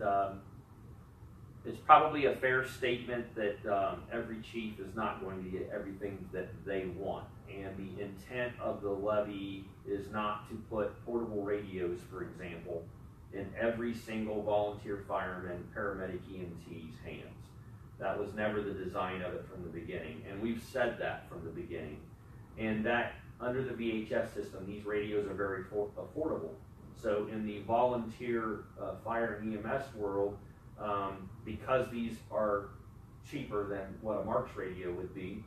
C: it's probably a fair statement that every chief is not going to get everything that they want. And the intent of the levy is not to put portable radios, for example, in every single volunteer fireman, paramedic, EMT's hands. That was never the design of it from the beginning, and we've said that from the beginning. And that under the VHS system, these radios are very affordable. So in the volunteer fire and EMS world, because these are cheaper than what a MARCS radio would be,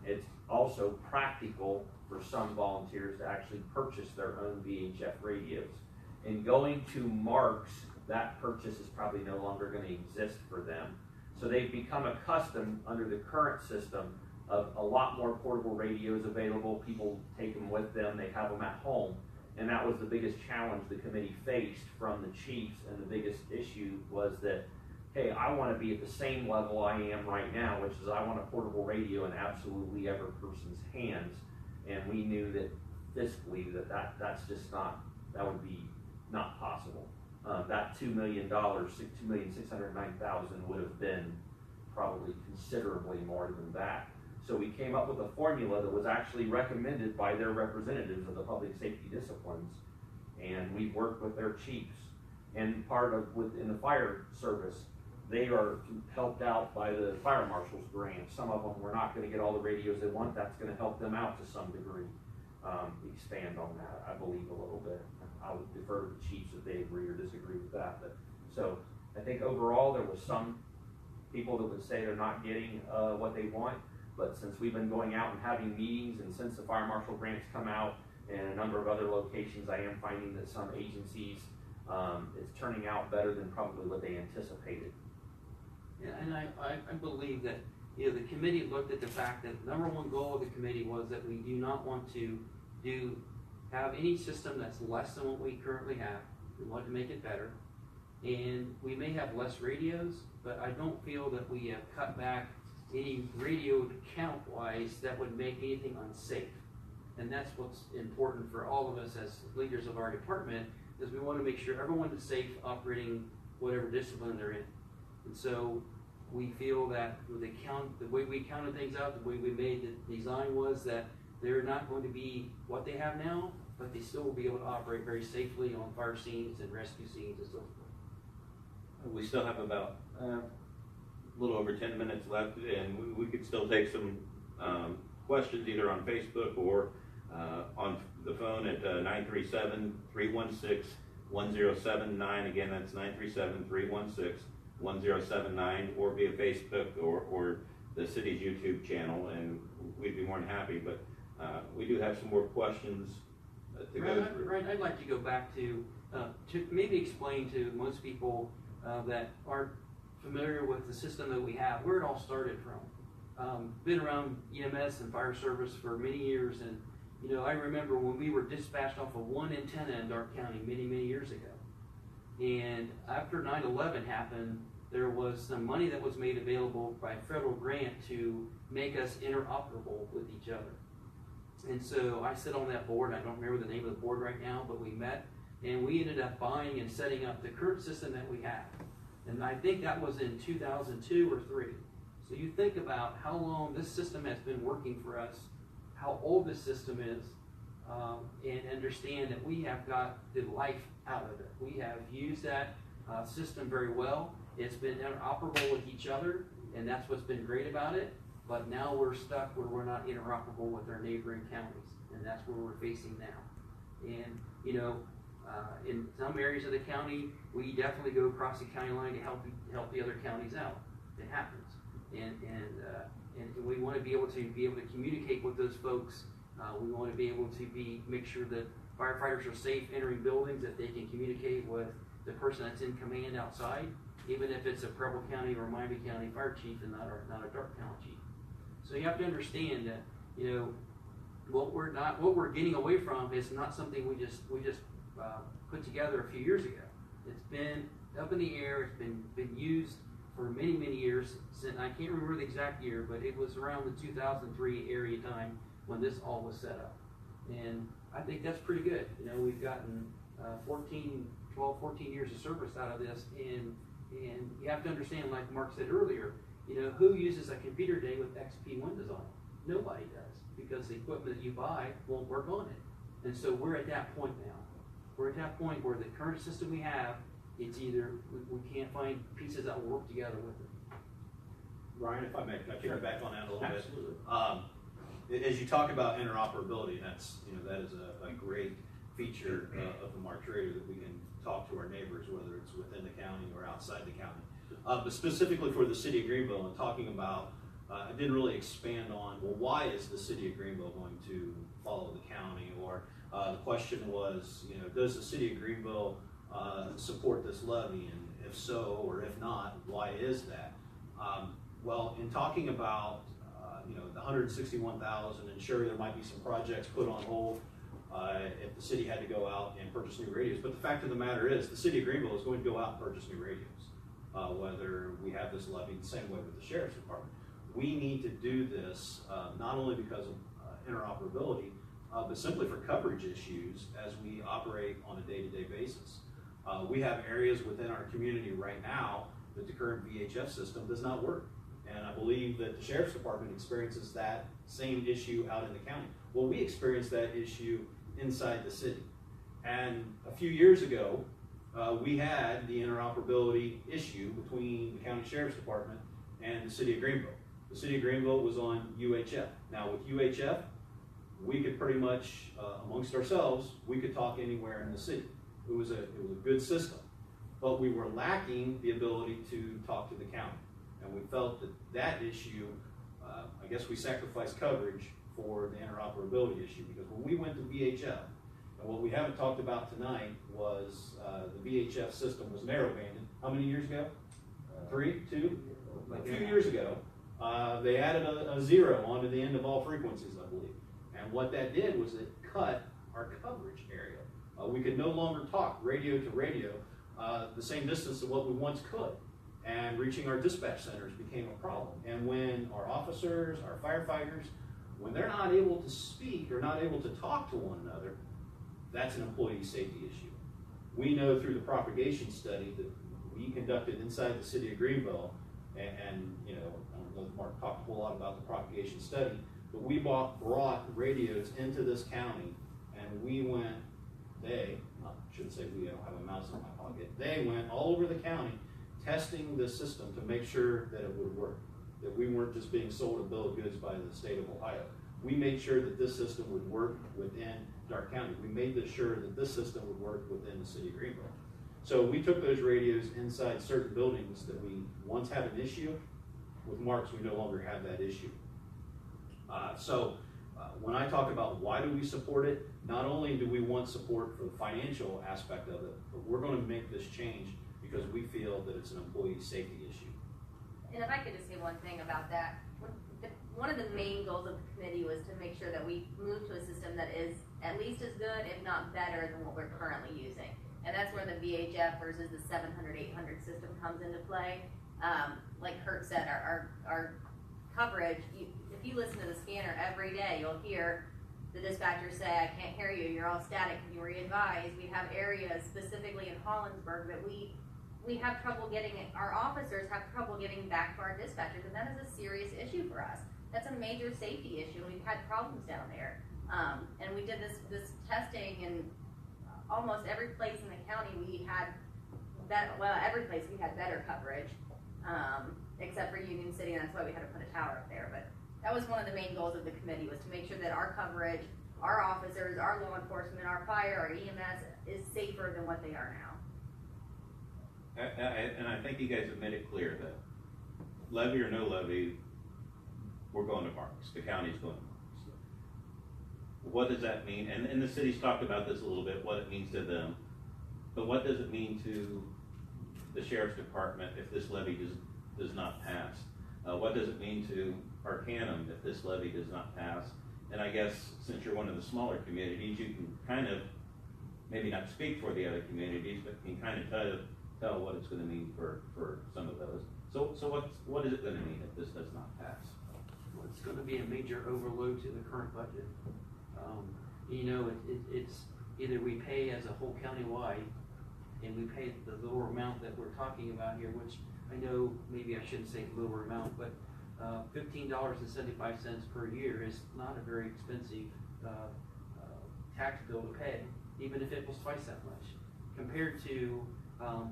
C: it's also practical for some volunteers to actually purchase their own VHF radios. In going to MARCS, that purchase is probably no longer going to exist for them. So they've become accustomed under the current system of a lot more portable radios available. People take them with them, they have them at home. And that was the biggest challenge the committee faced from the chiefs, and the biggest issue was that, hey, I want to be at the same level I am right now, which is I want a portable radio in absolutely every person's hands. And we knew that fiscally that's just not, that would be not possible. That $2 million, $2,609,000 would have been probably considerably more than that. So we came up with a formula that was actually recommended by their representatives of the public safety disciplines, and we worked with their chiefs. And part of within the fire service, they are helped out by the fire marshal's grant. Some of them were not going to get all the radios they want. That's going to help them out to some degree. Expand on that, I believe, a little bit. I would defer to the chiefs if they agree or disagree with that. But so I think overall there was some people that would say they're not getting what they want. But since we've been going out and having meetings, and since the fire marshal grants come out and a number of other locations, I am finding that some agencies, it's turning out better than probably what they anticipated.
H: Yeah, and I believe that, you know, the committee looked at the fact that the number one goal of the committee was that we do not want to have any system that's less than what we currently have. We want to make it better. And we may have less radios, but I don't feel that we have cut back any radio count wise that would make anything unsafe. And that's what's important for all of us as leaders of our department, is we want to make sure everyone is safe operating whatever discipline they're in. And so we feel that with the way we counted things out, the way we made the design was that they're not going to be what they have now, but they still will be able to operate very safely on fire scenes and rescue scenes and so forth.
B: We still have about a little over 10 minutes left, and we could still take some questions either on Facebook or on the phone at 937-316-1079. Again, that's 937-316-1079, or via Facebook or the city's YouTube channel, and we'd be more than happy. But we do have some more questions to go through.
H: Right, I'd like to go back to maybe explain to most people that aren't familiar with the system that we have, where it all started from. Been around EMS and fire service for many years, and you know, I remember when we were dispatched off of one antenna in Dark County many years ago. And after 9/11 happened, there was some money that was made available by federal grant to make us interoperable with each other. And so I sit on that board. I don't remember the name of the board right now, but we met and we ended up buying and setting up the current system that we have. And I think that was in 2002 or 3. So you think about how long this system has been working for us, how old this system is, and understand that we have got the life out of it. We have used that system very well. It's been interoperable with each other, and that's what's been great about it. But now we're stuck where we're not interoperable with our neighboring counties, and that's where we're facing now. And you know, in some areas of the county, we definitely go across the county line to help the other counties out. It happens, and we want to be able to communicate with those folks. We want to be able to make sure that firefighters are safe entering buildings, that they can communicate with the person that's in command outside, even if it's a Preble County or Miami County fire chief and not a Dark County chief. So you have to understand that, you know, what we're getting away from is not something we just put together a few years ago. It's been up in the air. It's been used for many years. Since I can't remember the exact year, but it was around the 2003 area time when this all was set up. And I think that's pretty good. You know, we've gotten 14 years of service out of this, and you have to understand, like Mark said earlier, you know, who uses a computer today with XP Windows on it? Nobody does, because the equipment that you buy won't work on it. And so we're at that point now. We're at that point where the current system we have, it's either we can't find pieces that will work together with it.
F: Ryan, if I may, can I pick back on that a little
H: Absolutely.
F: bit? As you talk about interoperability, that's, you know, that is a great feature of the MARCS radio, that we can talk to our neighbors, whether it's within the county or outside the county. But specifically for the city of Greenville, and talking about, I didn't really expand on, well, why is the city of Greenville going to follow the county, or The question was, does the city of Greenville support this levy, and if so, or if not, why is that? Well, in talking about the 161,000, and sure, there might be some projects put on hold if the city had to go out and purchase new radios. But the fact of the matter is, the city of Greenville is going to go out and purchase new radios, whether we have this levy the same way with the sheriff's department. We need to do this not only because of interoperability, but simply for coverage issues as we operate on a day-to-day basis. We have areas within our community right now that the current VHF system does not work. And I believe that the sheriff's department experiences that same issue out in the county. Well, we experienced that issue inside the city. And a few years ago, we had the interoperability issue between the county sheriff's department and the city of Greenville. The city of Greenville was on UHF. Now with UHF, we could pretty much, amongst ourselves, we could talk anywhere in the city. It was a good system, but we were lacking the ability to talk to the county. And we felt that issue, I guess we sacrificed coverage for the interoperability issue, because when we went to VHF, and what we haven't talked about tonight was the VHF system was narrowbanded. How many years ago? 3, 2? A few years ago, they added a 0 onto the end of all frequencies, I believe. And what that did was it cut our coverage area. We could no longer talk radio to radio the same distance of what we once could. And reaching our dispatch centers became a problem. And when our officers, our firefighters, when they're not able to speak or not able to talk to one another, that's an employee safety issue. We know through the propagation study that we conducted inside the city of Greenville, and I don't know if Mark talked a whole lot about the propagation study, but we brought radios into this county, and we went, I shouldn't say we, I don't have a mouse in my pocket, they went all over the county testing the system to make sure that it would work, that we weren't just being sold a bill of goods by the state of Ohio. We made sure that this system would work within Dark County. We made sure that this system would work within the city of Greenville. So we took those radios inside certain buildings that we once had an issue. With MARCS, we no longer have that issue. When I talk about why do we support it, not only do we want support for the financial aspect of it, but we're going to make this change because we feel that it's an employee safety issue.
E: And if I could just say one thing about that, one of the main goals of the committee was to make sure that we move to a system that is at least as good, if not better, than what we're currently using. And that's where the VHF versus the 700, 800 system comes into play. Like Kurt said, our coverage, if you listen to the scanner every day, you'll hear the dispatcher say, I can't hear you, you're all static, can you re-advise? We have areas specifically in Hollinsburg that we have trouble getting, our officers have trouble getting back to our dispatchers, and that is a serious issue for us. That's a major safety issue, and we've had problems down there. And we did this testing in almost every place in the county. We had every place we had better coverage, except for Union City, and that's why we had to put a tower up there. But that was one of the main goals of the committee, was to make sure that our coverage, our officers, our law enforcement, our fire, our EMS is safer than what they are now.
B: And I think you guys have made it clear that levy or no levy, we're going to MARCS. The county's going to MARCS. What does that mean? And the city's talked about this a little bit, what it means to them. But what does it mean to the sheriff's department if this levy does not pass? What does it mean to Arcanum if this levy does not pass? And I guess since you're one of the smaller communities, you can kind of, maybe not speak for the other communities, but can kind of tell what it's going to mean for some of those. So what is it going to mean if this does not pass?
H: Well, it's going to be a major overload to the current budget. It's either we pay as a whole county-wide, and we pay the lower amount that we're talking about here, which I know maybe I shouldn't say lower amount, but $15.75 per year is not a very expensive tax bill to pay, even if it was twice that much, compared to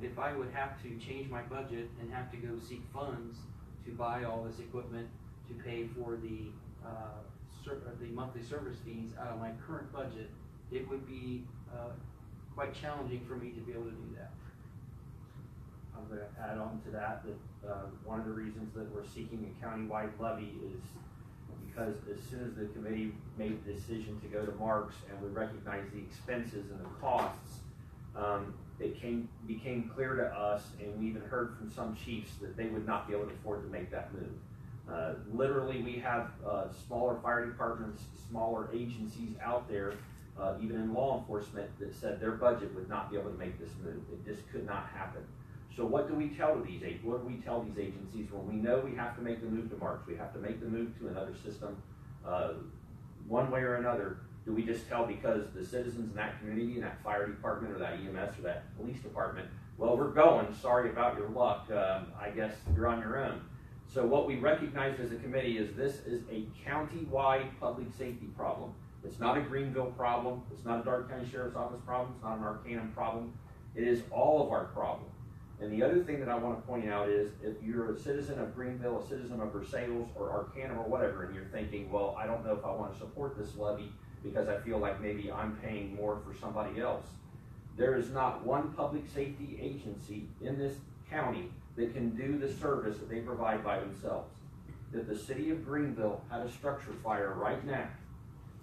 H: if I would have to change my budget and have to go seek funds to buy all this equipment to pay for the monthly service fees out of my current budget, it would be quite challenging for me to be able to do that.
G: I'm going to add on to that one of the reasons that we're seeking a countywide levy is
C: because as soon as the committee made the decision to go to MARCS and we recognized the expenses and the costs, it became clear to us, and we even heard from some chiefs that they would not be able to afford to make that move. Literally, we have smaller fire departments, smaller agencies out there, even in law enforcement, that said their budget would not be able to make this move. It just could not happen. So what do we tell these agencies when we know we have to make the move to MARCS? We have to make the move to another system, one way or another. Do we just tell because the citizens in that community, in that fire department or that EMS or that police department, well, we're going, sorry about your luck, I guess you're on your own. So what we recognized as a committee is this is a county-wide public safety problem. It's not a Greenville problem, it's not a Dark County Sheriff's Office problem, it's not an Arcanum problem, it is all of our problem. And the other thing that I want to point out is if you're a citizen of Greenville, a citizen of Versailles or Arcanum or whatever, and you're thinking, well, I don't know if I want to support this levy because I feel like maybe I'm paying more for somebody else. There is not one public safety agency in this county that can do the service that they provide by themselves. If the city of Greenville had a structure fire right now,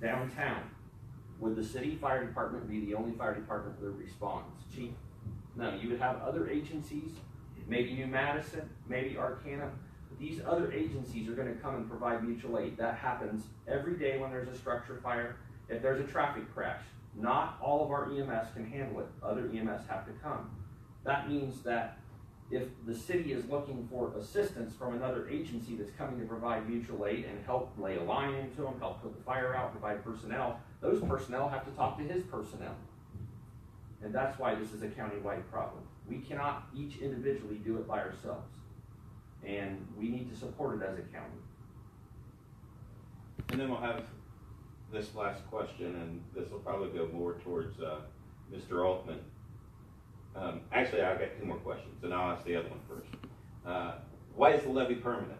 C: downtown, would the city fire department be the only fire department that responds? Chief? No, you would have other agencies, maybe New Madison, maybe Arcanum. These other agencies are going to come and provide mutual aid. That happens every day when there's a structure fire. If there's a traffic crash, not all of our EMS can handle it. Other EMS have to come. That means that if the city is looking for assistance from another agency that's coming to provide mutual aid and help lay a line into them, help put the fire out, provide personnel, those personnel have to talk to his personnel. And that's why this is a county-wide problem. We cannot each individually do it by ourselves. And we need to support it as a county.
B: And then we'll have this last question, and this will probably go more towards Mr. Altman. Actually, I've got two more questions, and I'll ask the other one first. Why is the levy permanent?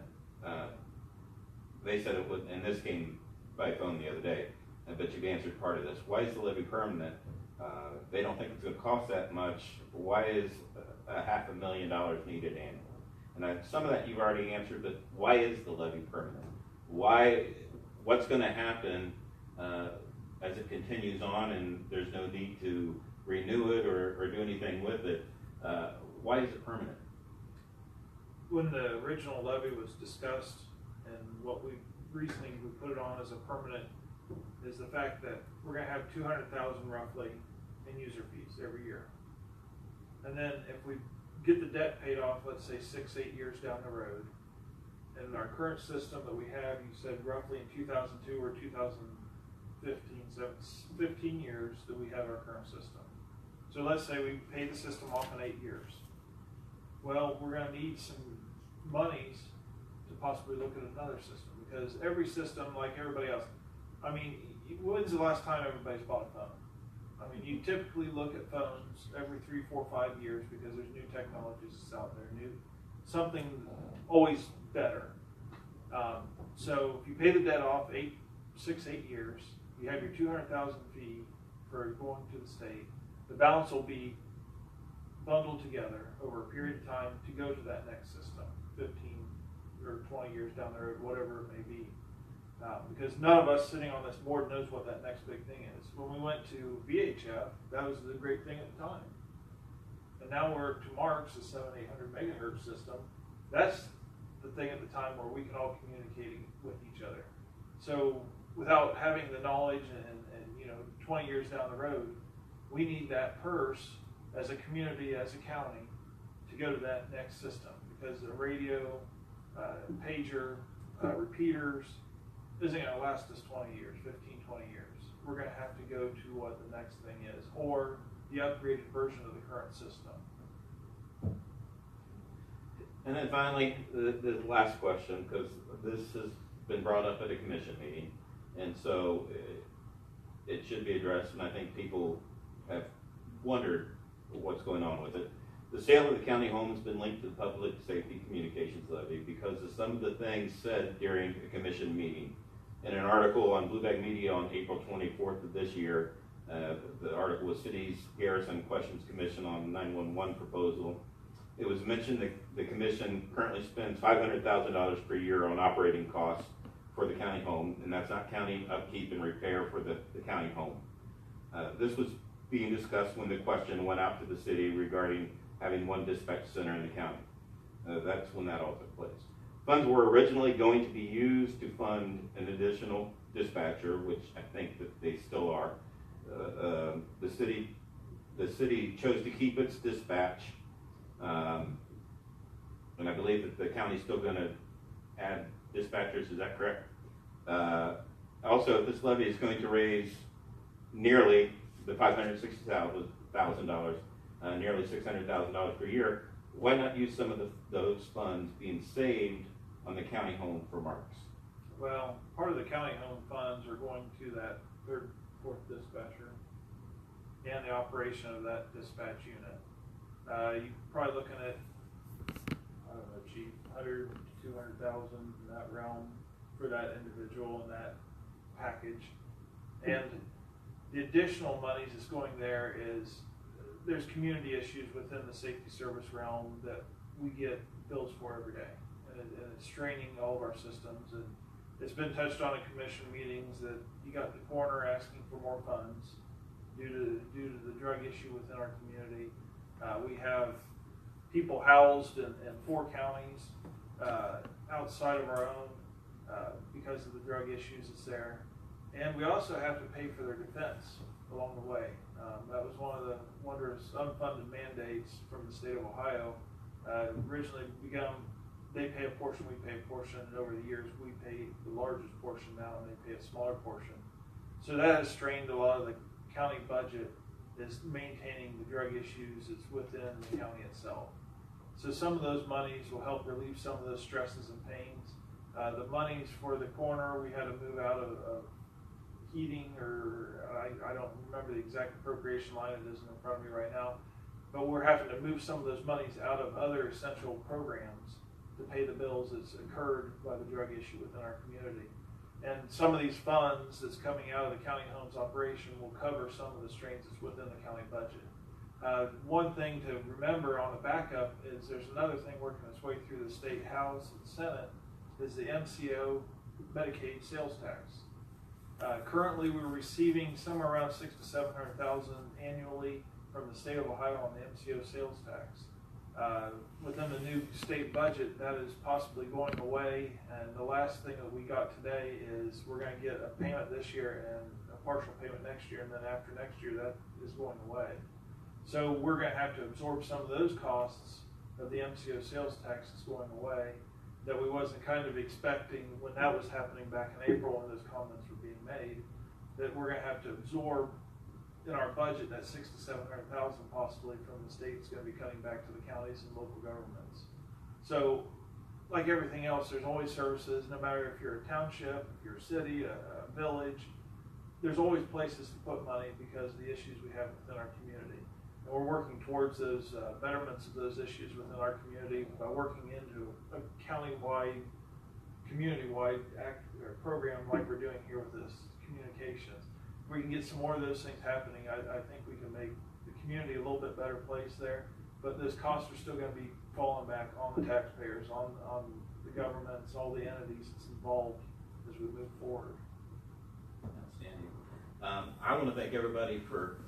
B: They said it would, and this came by phone the other day, but you've answered part of this. Why is the levy permanent? They don't think it's going to cost that much. Why is $500,000 needed annually? And some of that you've already answered, but why is the levy permanent? What's going to happen as it continues on and there's no need to renew it or do anything with it? Why is it permanent?
D: When the original levy was discussed and what reasoning we put it on as a permanent is the fact that we're going to have $200,000 roughly in user fees every year. And then if we get the debt paid off, let's say 6-8 years down the road, and our current system that we have, you said roughly in 2002 or 2015, so it's 15 years that we have our current system. So let's say we pay the system off in 8 years. Well, we're going to need some monies to possibly look at another system, because every system, like everybody else, I mean, when's the last time everybody's bought a phone? I mean, you typically look at phones every 3, 4, 5 years because there's new technologies that's out there, something always better. So if you pay the debt off 6-8 years, you have your $200,000 fee for going to the state. The balance will be bundled together over a period of time to go to that next system, 15 or 20 years down the road, whatever it may be. Because none of us sitting on this board knows what that next big thing is. When we went to VHF, that was the great thing at the time. And now we're to MARCS, the 700-800 megahertz system. That's the thing at the time where we can all communicate with each other. So without having the knowledge and 20 years down the road, we need that purse as a community, as a county, to go to that next system, because the radio, pager, repeaters isn't going to last us 20 years, 15, 20 years. We're going to have to go to what the next thing is, or the upgraded version of the current system.
B: And then finally, the last question, because this has been brought up at a commission meeting, and so it should be addressed, and I think people have wondered what's going on with it. The sale of the county home has been linked to the Public Safety Communications Levy because of some of the things said during a commission meeting. In an article on Bluebag Media on April 24th of this year, the article was City's Garrison Questions Commission on 911 proposal. It was mentioned that the commission currently spends $500,000 per year on operating costs for for the county home, and that's not counting upkeep and repair for the county home. This was being discussed when the question went out to the city regarding having one dispatch center in the county. That's when that all took place. Funds were originally going to be used to fund an additional dispatcher, which I think that they still are. The city chose to keep its dispatch, and I believe that the county's still going to add dispatchers. Is that correct? Also, this levy is going to raise nearly the $560,000, nearly $600,000 per year. Why not use some of those funds being saved on the county home for MARCS?
D: Well, part of the county home funds are going to that third, fourth dispatcher and the operation of that dispatch unit. You're probably looking at, I don't know, chief, 100 to 200,000 in that realm for that individual and that package. And the additional monies that's going there is, there's community issues within the safety service realm that we get bills for every day. And it's straining all of our systems. And it's been touched on in commission meetings that you got the coroner asking for more funds due to the drug issue within our community. We have people housed in 4 counties outside of our own because of the drug issues that's there. And we also have to pay for their defense along the way. That was one of the wondrous unfunded mandates from the state of Ohio. Originally they pay a portion, we pay a portion, and over the years we pay the largest portion now and they pay a smaller portion. So that has strained a lot of the county budget, is maintaining the drug issues that's within the county itself. So some of those monies will help relieve some of those stresses and pains. The monies for the coroner, we had to move out of heating, or I don't remember the exact appropriation line, it isn't in front of me right now, but we're having to move some of those monies out of other essential programs to pay the bills that's occurred by the drug issue within our community. And some of these funds that's coming out of the county homes operation will cover some of the strains that's within the county budget. One thing to remember on the backup is there's another thing working its way through the state house and Senate, is the MCO Medicaid sales tax. Currently, we're receiving somewhere around $600,000 to $700,000 annually from the state of Ohio on the MCO sales tax. Within the new state budget, that is possibly going away, and the last thing that we got today is we're going to get a payment this year and a partial payment next year, and then after next year, that is going away. So we're going to have to absorb some of those costs of the MCO sales tax that's going away that we wasn't kind of expecting when that was happening back in April when those comments were being made, that we're going to have to absorb in our budget that $600,000 to $700,000 possibly from the state is going to be cutting back to the counties and local governments. So like everything else, there's always services, no matter if you're a township, if you're a city, a village, there's always places to put money because of the issues we have within our community. And we're working towards those betterments of those issues within our community by working into a county-wide, community-wide program like we're doing here with this communications. If we can get some more of those things happening, I think we can make the community a little bit better place there. But those costs are still going to be falling back on the taxpayers, on the governments, all the entities that's involved as we move forward.
B: Outstanding. I want to thank everybody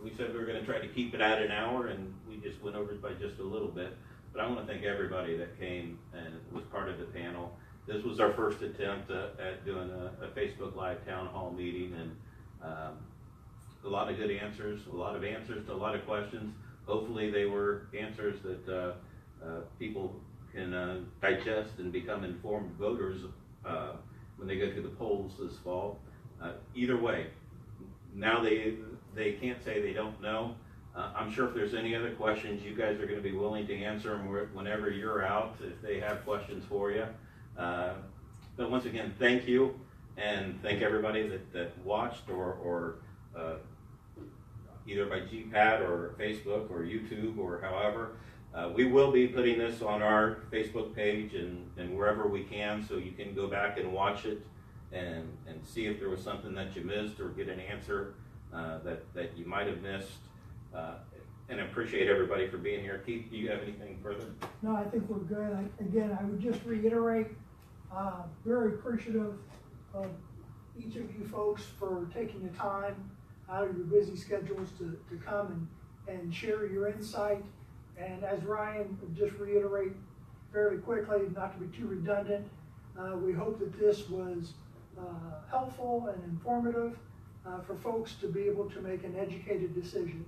B: we said we were going to try to keep it at an hour, and we just went over it by just a little bit. But I want to thank everybody that came and was part of the panel. This was our first attempt at doing a Facebook Live town hall meeting, and a lot of good answers, a lot of answers to a lot of questions. Hopefully they were answers that people can digest and become informed voters when they go to the polls this fall. Either way, now they can't say they don't know. I'm sure if there's any other questions, you guys are going to be willing to answer them whenever you're out, if they have questions for you. But once again, thank you, and thank everybody that watched or either by GPAD or Facebook or YouTube or however. We will be putting this on our Facebook page and wherever we can, so you can go back and watch it and see if there was something that you missed or get an answer that you might have missed. And I appreciate everybody for being here. Keith, do you have anything further?
A: No, I think we're good. Again, I would just reiterate, very appreciative each of you folks for taking the time out of your busy schedules to come and share your insight. And as Ryan would just reiterate fairly quickly, not to be too redundant, we hope that this was helpful and informative for folks to be able to make an educated decision.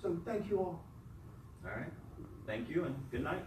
A: So thank you all.
B: All right, thank you and good night.